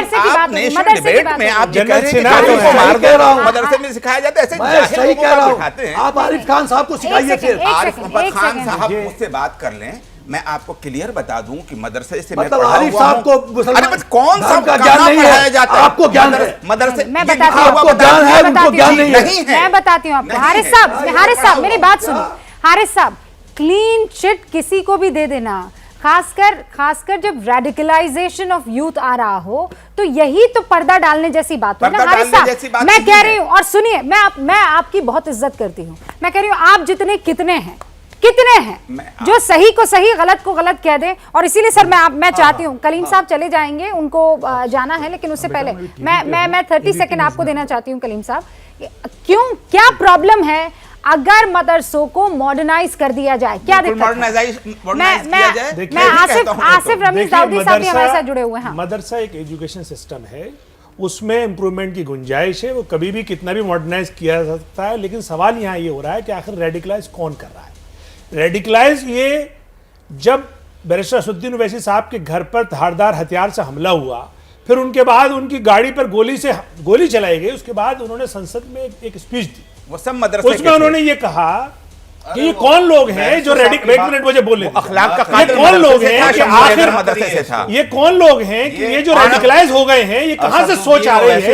नेशनल डिबेट में आप जनरल सिन्हा काफिर को मार कह रहा हूं। मदरसे में सिखाया जाता है, ऐसे मैं जाहिल सही लोगों कह को रहा बिठाते हूँ। हैं। आप आरिफ खान साहब को सिखाइए फिर। आरिफ मोहम्मद एक खान सेकंड। साहब मुझसे बात कर लें, मैं आपको क्लियर बता दूं कि मदरसे से मतलब मैं पढ़ा आरिफ हुआ साहब हूं। को मुसलमान अरे बस कौन सा धर्म का कहाँ ज्ञान नहीं है, पढ़ाया जाता है? आपको ज्ञान है। मदरसे मैं ये बताती लिखा हूँ, हुआ आपको ज्ञान है, मैं उनको ज्ञान नहीं है। नहीं है। मैं बताती हूँ आपको। नहीं हारिस है। साहब, हारिस साहब मेरी बात सुनो। हारिस साहब, क्लीन चिट किसी को भी दे देना, खासकर जब रेडिकलाइजेशन ऑफ यूथ आ रहा हो, तो यही तो पर्दा डालने जैसी बात हुई ना हारिस साहब। मैं कह रही हूँ, और सुनिए, मैं आपकी बहुत इज्जत करती हूँ, मैं कह रही हूँ आप जितने कितने हैं कितने हैं जो सही को सही गलत को गलत कह दें? और इसीलिए सर मैं चाहती हूँ कलीम साहब चले जाएंगे, उनको जाना है, लेकिन उससे पहले मैं 30 सेकंड आपको देना चाहती हूँ कलीम साहब। क्यों, क्या प्रॉब्लम है अगर मदरसों को मॉडर्नाइज कर दिया जाए? क्या दिक्कत है? मैं आसिफ रमीज दाऊदी साहब भी हमारे साथ जुड़े हुए हैं। मदरसा एक एजुकेशन सिस्टम है, उसमें इम्प्रूवमेंट की गुंजाइश है, वो कभी भी कितना भी मॉडर्नाइज किया जा सकता है। लेकिन सवाल यहाँ ये हो रहा है कि आखिर रेडिकलाइज कौन कर रहा है? रेडिकलाइज ये जब बैरिस्टर असदुद्दीन ओवैसी साहब के घर पर धारदार हथियार से हमला हुआ, फिर उनके बाद उनकी गाड़ी पर गोली चलाई गई, उसके बाद उन्होंने संसद में एक स्पीच दी, वो सब मदरसे उसमें उन्होंने ये कहा कि ये कौन लोग हैं जो एक मिनट मुझे बोलने दीजिए। अखलाक का ये कौन लोग हैं कि आखिर मदरसे से था। ये कौन लोग हैं कि ये जो रेडिकलाइज हो गए हैं, ये कहां से सोच आ रही है?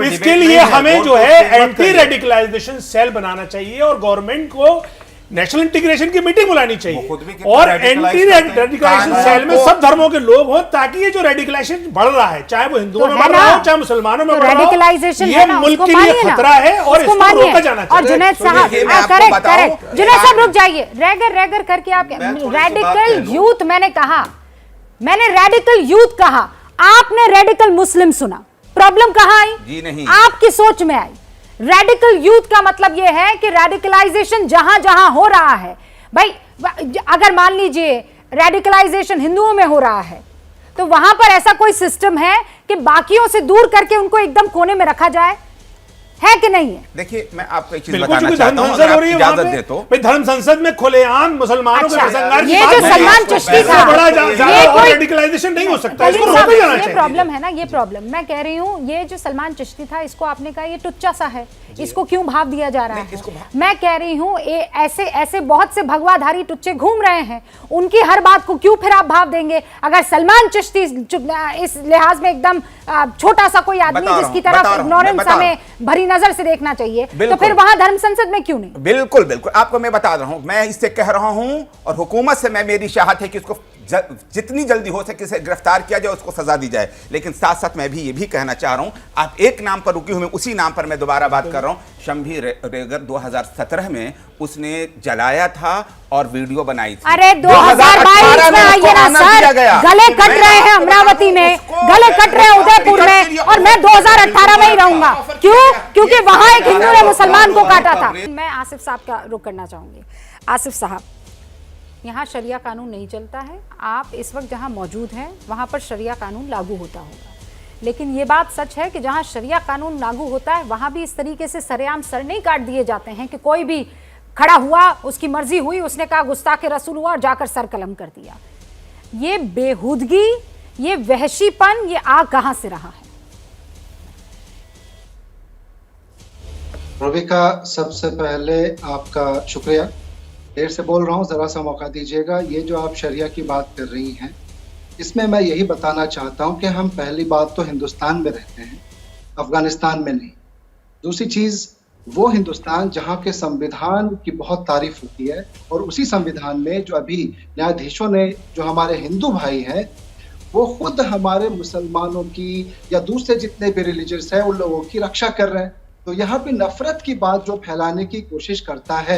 इसके लिए हमें जो है एंटी रेडिकलाइजेशन सेल बनाना चाहिए और गवर्नमेंट को नेशनल इंटीग्रेशन की मीटिंग बुलानी चाहिए और एंटी रेडिकलाइजेशन सेल में सब धर्मों के लोग हों, ताकि ये जो रेडिकलाइजेशन बढ़ रहा है, चाहे वो हिंदुओं में बढ़ रहा हो चाहे मुसलमानों में बढ़ रहा हो, ये मुल्क के लिए खतरा है और इसको रोका जाना चाहिए। और जुनैद साहब, करेक्ट, जुनैद साहब रुक जाइए, रैगर करके आप रेडिकल यूथ, मैंने रेडिकल यूथ कहा, आपने रेडिकल मुस्लिम सुना। प्रॉब्लम कहां आई? जी नहीं, आपकी सोच में आई। रेडिकल यूथ का मतलब यह है कि रेडिकलाइजेशन जहां जहां हो रहा है, भाई अगर मान लीजिए रेडिकलाइजेशन हिंदुओं में हो रहा है, तो वहां पर ऐसा कोई सिस्टम है कि बाकियों से दूर करके उनको एकदम कोने में रखा जाए, है कि नहीं है? देखिए, मैं आपको एक चीज बताना चाहता हूं, अगर आप इजाजत दे तो। धर्म संसद में खुलेआम मुसलमानों के प्रसंगार ये जो सलमान चिश्ती था, ये कोई रेडिकलाइजेशन नहीं हो सकता, इसको रोका जाना चाहिए। ये प्रॉब्लम है ना, ये प्रॉब्लम मैं कह रही हूँ। ये जो सलमान चिश्ती था, इसको आपने कहा ये टुच्चा सा है, इसको क्यों भाव दिया जा रहा है? मैं कह रही हूँ ऐसे बहुत से भगवाधारी टुच्चे घूम रहे हैं, उनकी हर बात को क्यों फिर आप भाव देंगे? अगर सलमान चिश्ती इस लिहाज में एकदम छोटा सा कोई आदमी जिसकी तरफ इग्नोरेंस हमें भरी नजर से देखना चाहिए, तो फिर वहां धर्म संसद में क्यों नहीं? बिल्कुल बिल्कुल, आपको मैं बता रहा हूं, मैं इससे कह रहा हूं और हुकूमत से मेरी चाहत है कि उसको जितनी जल्दी हो सके उसे गिरफ्तार किया जाए, उसको सजा दी जाए। लेकिन साथ साथ मैं भी ये भी कहना चाह रहा हूं, आप एक नाम पर रुकी हुई, उसी नाम पर मैं दोबारा बात कर रहा हूं। शम्भी रेगर 2017 में उसने जलाया था और वीडियो बनाई थी। अरे 2022 में आइए ना सर, गले कट रहे हैं अमरावती में, गले कट रहे हैं उदयपुर में, और मैं 2018 में ही रहूंगा। क्यों? क्योंकि वहां एक हिंदू ने मुसलमान को काटा था। मैं आसिफ साहब का रुख करना चाहूंगी। आसिफ साहब, यहाँ शरिया कानून नहीं चलता है, आप इस वक्त जहाँ मौजूद हैं वहाँ पर शरिया कानून लागू होता होगा, लेकिन ये बात सच है कि जहाँ शरिया कानून लागू होता है वहाँ भी इस तरीके से सरेआम सर नहीं काट दिए जाते हैं कि कोई भी खड़ा हुआ, उसकी मर्जी हुई, उसने कहा गुस्ताखे रसूल हुआ और जाकर सर कलम कर दिया। ये बेहूदगी, ये वहशीपन, ये आ कहाँ से रहा है? रविका, सबसे पहले आपका शुक्रिया। देर से बोल रहा हूँ, ज़रा सा मौका दीजिएगा। ये जो आप शरिया की बात कर रही हैं, इसमें मैं यही बताना चाहता हूँ कि हम पहली बात तो हिंदुस्तान में रहते हैं, अफगानिस्तान में नहीं। दूसरी चीज़, वो हिंदुस्तान जहाँ के संविधान की बहुत तारीफ होती है, और उसी संविधान में जो अभी न्यायाधीशों ने, जो हमारे हिंदू भाई हैं, वो खुद हमारे मुसलमानों की या दूसरे जितने भी रिलीजियस हैं उन लोगों की रक्षा कर रहे हैं। तो यहाँ पे नफरत की बात जो फैलाने की कोशिश करता है,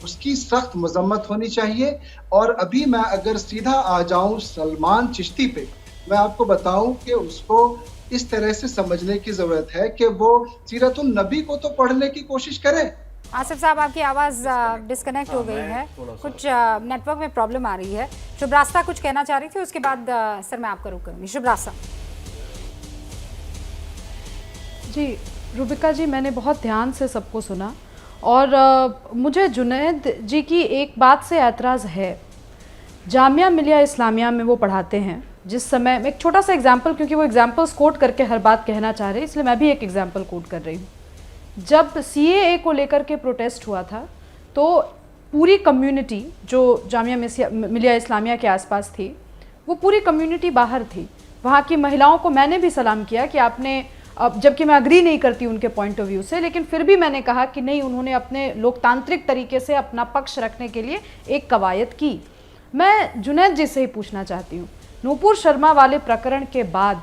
उसकी सख्त मजम्मत होनी चाहिए। और अभी मैं अगर सीधा आ जाऊं सलमान चिश्ती पे, मैं आपको बताऊं कि उसको इस तरह से समझने की जरूरत है कि वो सीरतुन नबी को तो पढ़ने की कोशिश करें। आसिफ साहब, आपकी आवाज़ डिस्कनेक्ट हो गई है, कुछ नेटवर्क में प्रॉब्लम आ रही है। शुभ रास्ता कुछ कहना चाह रही थी, उसके बाद सर मैं आपका रुख करूँगी। शुभ रास्ता। जी रुबिका जी, मैंने बहुत ध्यान से सबको सुना और मुझे जुनैद जी की एक बात से एतराज़ है। जामिया मिलिया इस्लामिया में वो पढ़ाते हैं, जिस समय एक छोटा सा एग्जाम्पल, क्योंकि वो एग्जाम्पल्स कोट करके हर बात कहना चाह रहे हैं, इसलिए मैं भी एक एग्जाम्पल कोट कर रही हूँ। जब CAA को लेकर के प्रोटेस्ट हुआ था, तो पूरी कम्युनिटी जो जामिया मिलिया इस्लामिया के आसपास थी, वो पूरी कम्युनिटी बाहर थी। वहाँ की महिलाओं को मैंने भी सलाम किया कि आपने, अब जबकि मैं अग्री नहीं करती उनके पॉइंट ऑफ व्यू से, लेकिन फिर भी मैंने कहा कि नहीं, उन्होंने अपने लोकतांत्रिक तरीके से अपना पक्ष रखने के लिए एक कवायद की। मैं जुनैद जी से ही पूछना चाहती हूँ, नूपुर शर्मा वाले प्रकरण के बाद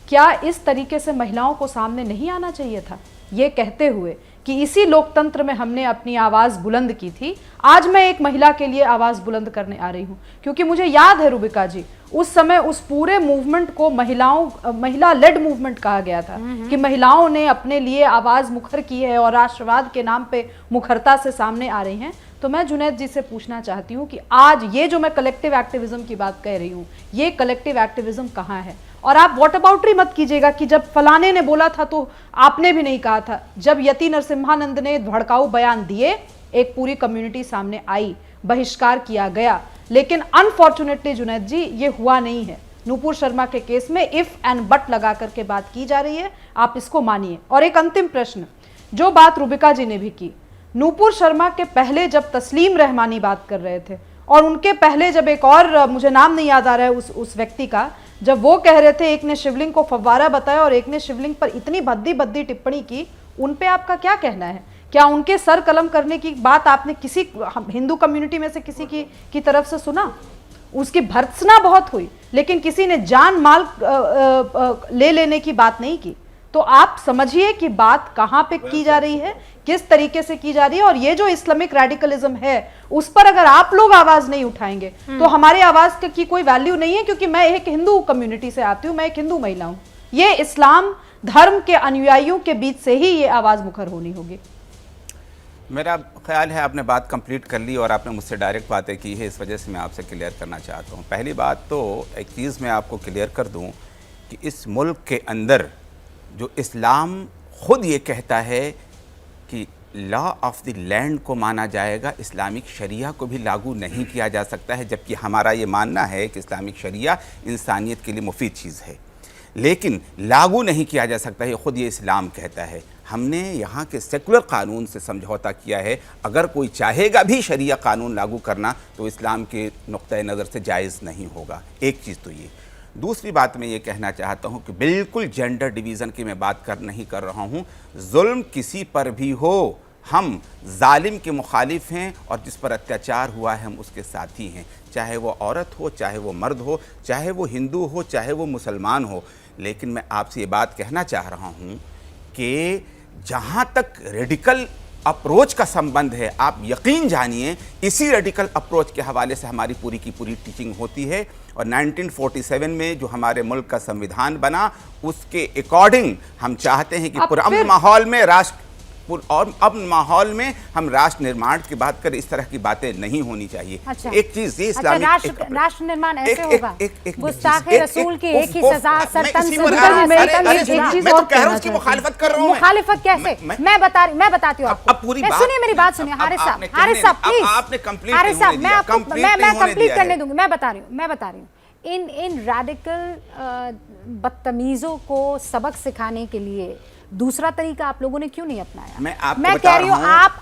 क्या इस तरीके से महिलाओं को सामने नहीं आना चाहिए था, ये कहते हुए कि इसी लोकतंत्र में हमने अपनी आवाज़ बुलंद की थी, आज मैं एक महिला के लिए आवाज़ बुलंद करने आ रही हूँ। क्योंकि मुझे याद है रूबिका जी, उस समय उस पूरे मूवमेंट को महिला लेड मूवमेंट कहा गया था कि महिलाओं ने अपने लिए आवाज़ मुखर की है और राष्ट्रवाद के नाम पे मुखरता से सामने आ रही हैं। तो मैं जुनैद जी से पूछना चाहती हूँ कि आज ये जो मैं कलेक्टिव एक्टिविज्म की बात कह रही हूँ, ये कलेक्टिव एक्टिविज्म कहाँ है? और आप वॉट अबाउटरी मत कीजिएगा कि जब फलाने ने बोला था तो आपने भी नहीं कहा था। जब यति नरसिम्हानंद ने भड़काऊ बयान दिए, एक पूरी कम्युनिटी सामने आई, बहिष्कार किया गया, लेकिन अनफॉर्चुनेटली जुनैद जी ये हुआ नहीं है। नूपुर शर्मा के केस में इफ एंड बट लगा करके बात की जा रही है, आप इसको मानिए। और एक अंतिम प्रश्न, जो बात रूबिका जी ने भी की, नूपुर शर्मा के पहले जब तस्लीम रहमानी बात कर रहे थे और उनके पहले जब एक और, मुझे नाम नहीं याद आ रहा है उस व्यक्ति का, जब वो कह रहे थे एक ने शिवलिंग को फव्वारा बताया और एक ने शिवलिंग पर इतनी भद्दी भद्दी टिप्पणी की, उन पे आपका क्या कहना है? क्या उनके सर कलम करने की बात आपने किसी हिंदू कम्युनिटी में से किसी की तरफ से सुना? उसकी भर्त्सना बहुत हुई, लेकिन किसी ने जान माल ले लेने की बात नहीं की। तो आप समझिए कि बात कहाँ पे की जा रही है, किस तरीके से की जा रही है। और ये जो इस्लामिक रेडिकलिज्म है, उस पर अगर आप लोग आवाज नहीं उठाएंगे तो हमारी आवाज की कोई वैल्यू नहीं है। क्योंकि मैं एक हिंदू कम्युनिटी से आती हूँ, मैं एक हिंदू महिला हूँ। ये इस्लाम धर्म के अनुयायियों के बीच से ही ये आवाज मुखर होनी होगी। मेरा ख्याल है आपने बात कंप्लीट कर ली और आपने मुझसे डायरेक्ट बातें की है, इस वजह से मैं आपसे क्लियर करना चाहता हूँ। पहली बात तो एक चीज़ मैं आपको क्लियर कर दूँ कि इस मुल्क के अंदर जो इस्लाम खुद ये कहता है कि लॉ ऑफ द लैंड को माना जाएगा, इस्लामिक शरिया को भी लागू नहीं किया जा सकता है। जबकि हमारा ये मानना है कि इस्लामिक शरिया इंसानियत के लिए मुफीद चीज़ है, लेकिन लागू नहीं किया जा सकता है, ख़ुद ये इस्लाम कहता है। हमने यहाँ के सेकुलर कानून से समझौता किया है। अगर कोई चाहेगा भी शरिया कानून लागू करना तो इस्लाम के नुक्ता नज़र से जायज़ नहीं होगा। एक चीज़ तो ये। दूसरी बात मैं ये कहना चाहता हूँ कि बिल्कुल जेंडर डिवीज़न की मैं बात नहीं कर रहा हूँ। जुल्म किसी पर भी हो, हम जालिम के मुखालिफ हैं और जिस पर अत्याचार हुआ है हम उसके साथी हैं, चाहे वो औरत हो, चाहे वो मर्द हो, चाहे वो हिंदू हो, चाहे वो मुसलमान हो। लेकिन मैं आपसे ये बात कहना चाह रहा हूँ कि जहाँ तक रेडिकल अप्रोच का संबंध है, आप यकीन जानिए इसी रेडिकल अप्रोच के हवाले से हमारी पूरी की पूरी टीचिंग होती है। और 1947 में जो हमारे मुल्क का संविधान बना, उसके अकॉर्डिंग हम चाहते हैं कि पुरअमन माहौल में माहौल में हम राष्ट्र निर्माण की बात करें। इस तरह की बातें नहीं होनी चाहिए। अच्छा। एक चीज ये इस्लामिक राष्ट्र निर्माण ऐसे होगा, गुस्ताखे रसूल की एक ही सजा, सरतन से मैं तो कह रहा हूं उसकी मुखालिफत कर रहा हूं। मुखालिफत कैसे? मैं बताती हूँ आपको। अब पूरी बात सुनिए, मेरी बात सुनिए। हारिस साहब प्लीज, आपने कंप्लीट हारिस साहब मैं कंप्लीट करने दूंगी। मैं बता रही हूँ इन रेडिकल बदतमीजों को सबक सिखाने के लिए दूसरा तरीका आप लोगों ने क्यों नहीं अपनाया? मैं कह रही हूँ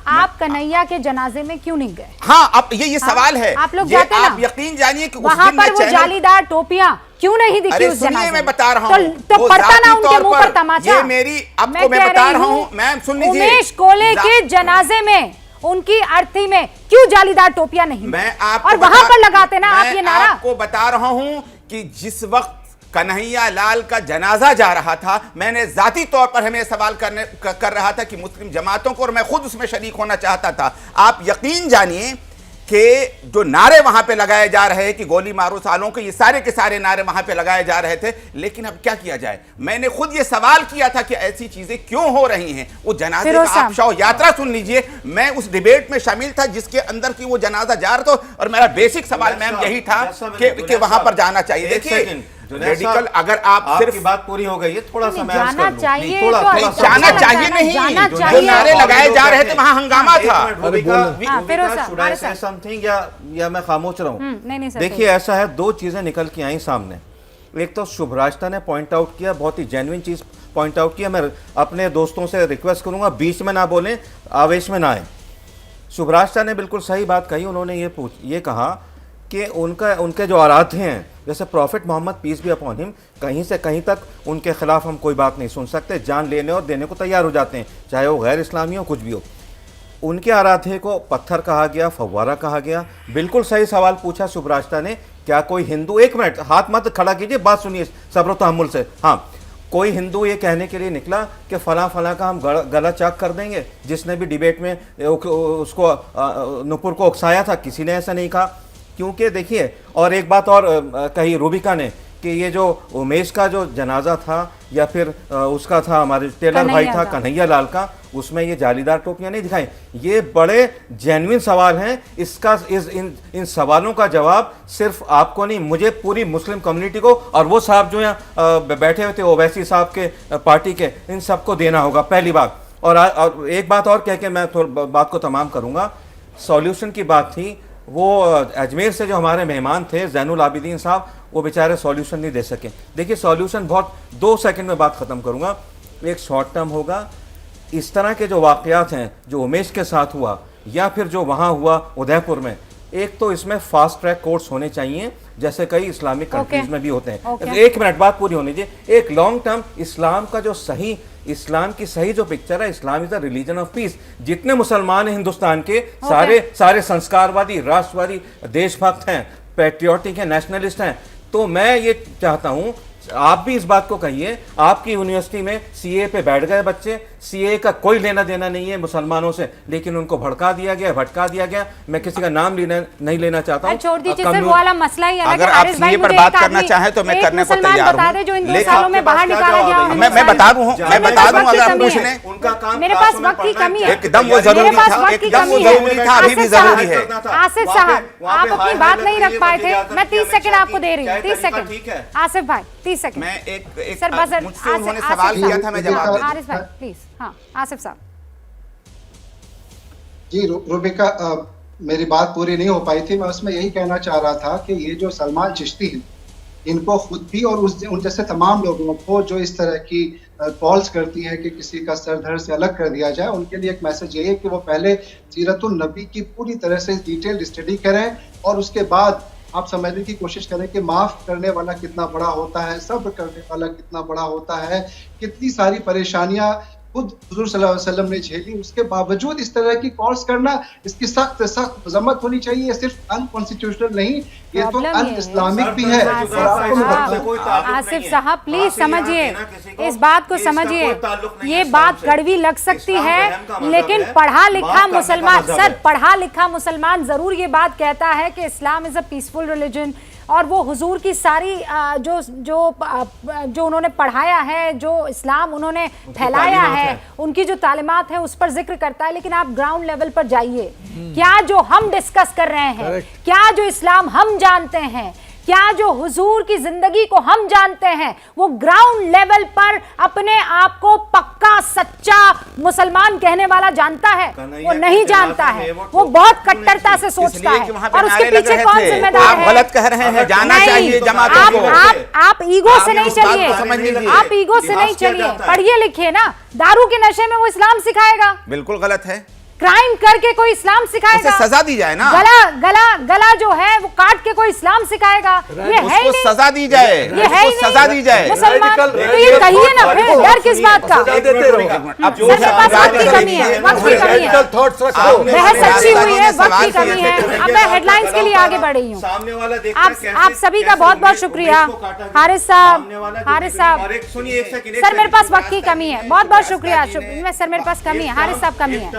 आप कन्हैया के जनाजे में क्यों नहीं गए? हाँ, अब ये सवाल है। आप लोग जाते ना, आप यकीन जानिए कि वहां पर वो जालीदार टोपियां क्यों नहीं दिखी उस जनाजे में? मैं बता रहा हूँ तो पड़ता ना उनके मुंह पर तमाचा। ये मेरी आपको मैं बता रहा हूँ, मैम सुन लीजिए। उमेश कोले के जनाजे में उनकी अर्थी में क्यों जालीदार टोपियां नहीं? मैं आपको और वहां पर लगाते ना आप ये नारा। आपको बता रहा हूँ कि जिस वक्त कन्हैया लाल का जनाजा जा रहा था, मैंने जाती तौर पर हमें सवाल कर रहा था कि मुस्लिम जमातों को, और मैं खुद उसमें शरीक होना चाहता था। आप यकीन जानिए कि जो नारे वहां पे लगाए जा रहे हैं कि गोली मारो सालों के, ये सारे के सारे नारे वहां पे लगाए जा रहे थे। लेकिन अब क्या किया जाए? मैंने खुद ये सवाल किया था कि ऐसी चीजें क्यों हो रही हैं। वो जनाजे का आप शव यात्रा सुन लीजिए, मैं उस डिबेट में शामिल था जिसके अंदर की वो जनाजा जा रहा था, और मेरा बेसिक सवाल मैम यही था कि वहां पर जाना चाहिए। देखिए रेडिकल, अगर आप सिर्फ बात पूरी हो गई है, थोड़ा सा जाना चाहिए, जाना चाहिए नहीं, जो नारे लगाए जा रहे थे वहां हंगामा था। समथिंग या मैं खामोश रहूं? नहीं सर, देखिए ऐसा है, दो चीजें निकल के आई सामने। एक तो शुभराष्ट्र ने पॉइंट आउट किया, बहुत ही जेन्युइन चीज पॉइंट आउट किया। मैं अपने दोस्तों से रिक्वेस्ट करूंगा बीच में ना बोलें, आवेश में ना आए। शुभराष्ट्र ने बिल्कुल सही बात कही। उन्होंने ये कहा कि उनके जो आराध्य हैं, जैसे prophet Muhammad peace be upon him, कहीं से कहीं तक उनके खिलाफ हम कोई बात नहीं सुन सकते, जान लेने और देने को तैयार हो जाते हैं, चाहे वो गैर इस्लामी हो, कुछ भी हो। उनके आराध्य को पत्थर कहा गया, फव्वारा कहा गया। बिल्कुल सही सवाल पूछा शुभराष्ट्र ने, क्या कोई हिंदू, एक मिनट हाथ मत खड़ा कीजिए, बात सुनिए सब्र तहम्मुल से। हाँ, कोई हिंदू ये कहने के लिए निकला कि फला फला का हम गला चाक कर देंगे? जिसने भी डिबेट में उसको नुपुर को उकसाया था, किसी ने ऐसा नहीं कहा। क्योंकि देखिए, और एक बात और कही रूबिका ने कि ये जो उमेश का जो जनाजा था या फिर उसका था हमारे टेलर भाई था कन्हैया लाल का, उसमें ये जालीदार टोपियां नहीं दिखाई। ये बड़े जेन्युइन सवाल हैं। इन सवालों का जवाब सिर्फ आपको नहीं, मुझे पूरी मुस्लिम कम्युनिटी को और वो साहब जो यहाँ बैठे हुए थे ओवैसी साहब के पार्टी के, इन सबको देना होगा, पहली बात। और एक बात और कह के मैं थोड़ा बात को तमाम करूँगा। सॉल्यूशन की बात थी, वो अजमेर से जो हमारे मेहमान थे जैनुल आबिदीन साहब, वो बेचारे सॉल्यूशन नहीं दे सके। देखिए सॉल्यूशन बहुत 2 सेकंड में बात ख़त्म करूँगा। एक शॉर्ट टर्म होगा। इस तरह के जो वाक़यात हैं जो उमेश के साथ हुआ या फिर जो वहाँ हुआ उदयपुर में, एक तो इसमें फास्ट ट्रैक कोर्ट्स होने चाहिए जैसे कई इस्लामिक कंट्रीज में भी होते हैं। 1 मिनट बात पूरी होनी चाहिए। एक लॉन्ग टर्म इस्लाम की सही जो पिक्चर है, Islam is the religion of peace. जितने मुसलमान हैं हिंदुस्तान के, सारे संस्कारवादी, राष्ट्रवादी, देशभक्त हैं, पैट्रियोटिक हैं, नेशनलिस्ट हैं। तो मैं ये चाहता हूं आप भी इस बात को कहिए। आपकी यूनिवर्सिटी में सीए पे बैठ गए बच्चे, सीए का कोई लेना देना नहीं है मुसलमानों से, लेकिन उनको भटका दिया गया। मैं किसी का नाम नहीं लेना चाहता हूं। छोड़ दीजिए सर, वो वाला मसला ही अलग है। अगर आप सीए पर बात करना चाहें तो मैं करने को तैयार हूं। जो इन 2 सालों में बाहर निकाला गया, मैं बता दूं अगर आप पूछ लें। उनका काम मेरे पास वक्त की कमी है, एकदम वो जरूरी था, अभी भी जरूरी है। आसिफ साहब, आप अपनी बात नहीं रख पाए थे, मैं 30 सेकंड आपको दे रही हूँ। 30 सेकंड आसिफ भाई, 30 सेकंड। मैं एक सर बस मुझसे उन्होंने सवाल किया था, मैं जवाब दूं। हारिस भाई प्लीज। हाँ आसिफ साहब जी। रूबिका, मेरी बात पूरी नहीं हो पाई थी। मैं उसमें यही कहना चाह रहा था कि ये जो सलमान चिश्ती हैं, इनको खुद भी और उन जैसे तमाम लोगों को जो इस तरह की कॉल्स करती है कि किसी का सर धड़ से अलग कर दिया जाए, उनके लिए एक मैसेज ये है कि वो पहले सीरतुन नबी की पूरी तरह से डिटेल स्टडी करें और उसके बाद आप समझने की कोशिश करें कि माफ करने वाला कितना बड़ा होता है, सब्र करने वाला कितना बड़ा होता है, कितनी सारी परेशानियां खुद हुजूर सल्लल्लाहु अलैहि वसल्लम ने झेली। उसके बावजूद इस तरह की कॉल्स करना, इसकी सख्त मजम्मत होनी चाहिए। सिर्फ अनकॉन्स्टिट्यूशनल नहीं, ये तो अन इस्लामिक भी है। आसिफ साहब प्लीज समझिए, इस बात को समझिए। ये बात कड़वी लग सकती है, लेकिन पढ़ा लिखा मुसलमान, सर पढ़ा लिखा मुसलमान जरूर ये बात कहता है कि Islam is a peaceful religion, और वो हुजूर की सारी जो उन्होंने पढ़ाया है, जो इस्लाम उन्होंने फैलाया है, उनकी जो तालीमात है उस पर जिक्र करता है। लेकिन आप ग्राउंड लेवल पर जाइए, क्या जो हम डिस्कस कर रहे हैं, क्या जो इस्लाम हम जानते हैं, क्या जो हुजूर की जिंदगी को हम जानते हैं, वो ग्राउंड लेवल पर अपने आप को पक्का सच्चा मुसलमान कहने वाला जानता है? वो नहीं जानता है। वो बहुत कट्टरता से सोचता है, और उसके पीछे कौन जिम्मेदार है? आप गलत कह रहे हैं, जाना चाहिए जमातों को। आप ईगो से नहीं चलिए, आप ईगो से नहीं चलिए, पढ़िए लिखिए ना। दारू के नशे में वो इस्लाम सिखाएगा? बिल्कुल गलत है। क्राइम करके कोई इस्लाम सिखाएगा? उसे सजा दी जाए ना। गला जो है वो काट के कोई इस्लाम सिखाएगा? ये है ही नहीं। सजा दी जाए, ये है ही सजा दी जाए। मुसलमान तो ये कहिए ना, फिर डर किस बात का? सर मेरे पास वक्त की कमी है, वक्त की कमी है, बहस अच्छी हुई है, वक्त की कमी है। अब मैं हेडलाइंस के लिए आगे बढ़ रही हूँ। आप सभी का बहुत बहुत शुक्रिया। हारिस साहब, सर मेरे पास वक्त की कमी है, बहुत बहुत शुक्रिया। सर मेरे पास कमी है, हारिस साहब कमी है।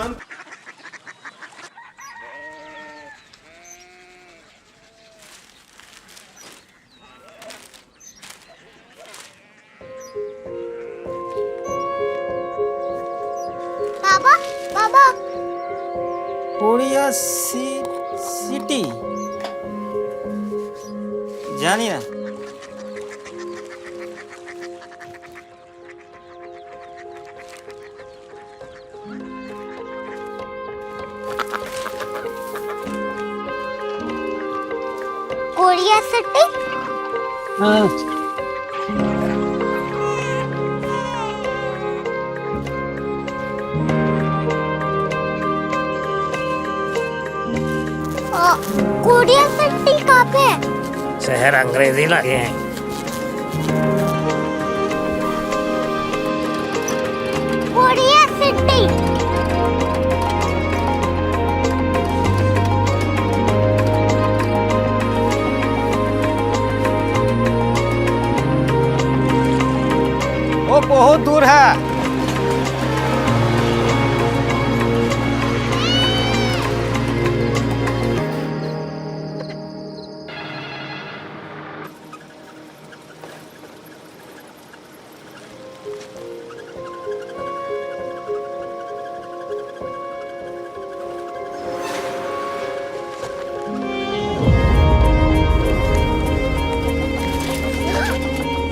बाबा कोरिया सिटी জানি না कोरिया सिटी হ্যাঁ कोरिया सिटी कहाँ पे है? शहर अंग्रेजी लगे हैं कोरिया सिटी बहुत दूर है।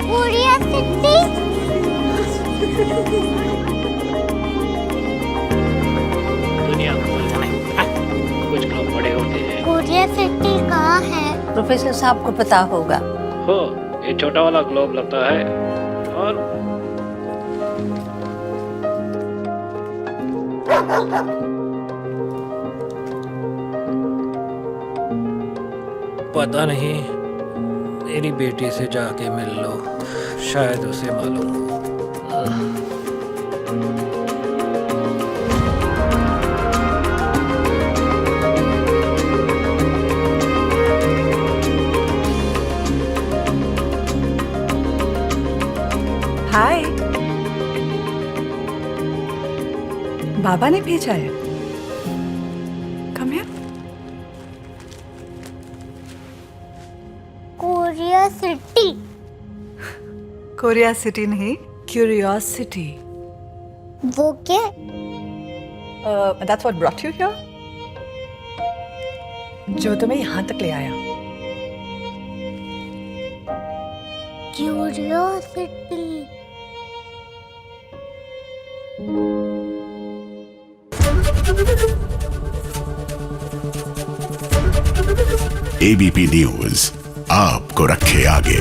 Korea city. दुनिया को कुछ लोग बड़े होते हैं। कोरिया सिटी कहाँ है? प्रोफेसर साहब को पता होगा। हो, ये छोटा वाला ग्लोब लगता है और पता नहीं, मेरी बेटी से जाके मिल लो, शायद उसे मालूम हो। हाय, बाबा ने भेजा है। Come here. Korea city. Korea city नहीं, क्यूरियोसिटी। वो क्या? That's what brought you here? जो तुम्हें यहाँ तक ले आया। क्यूरियोसिटी। एबीपी न्यूज आपको रखे आगे।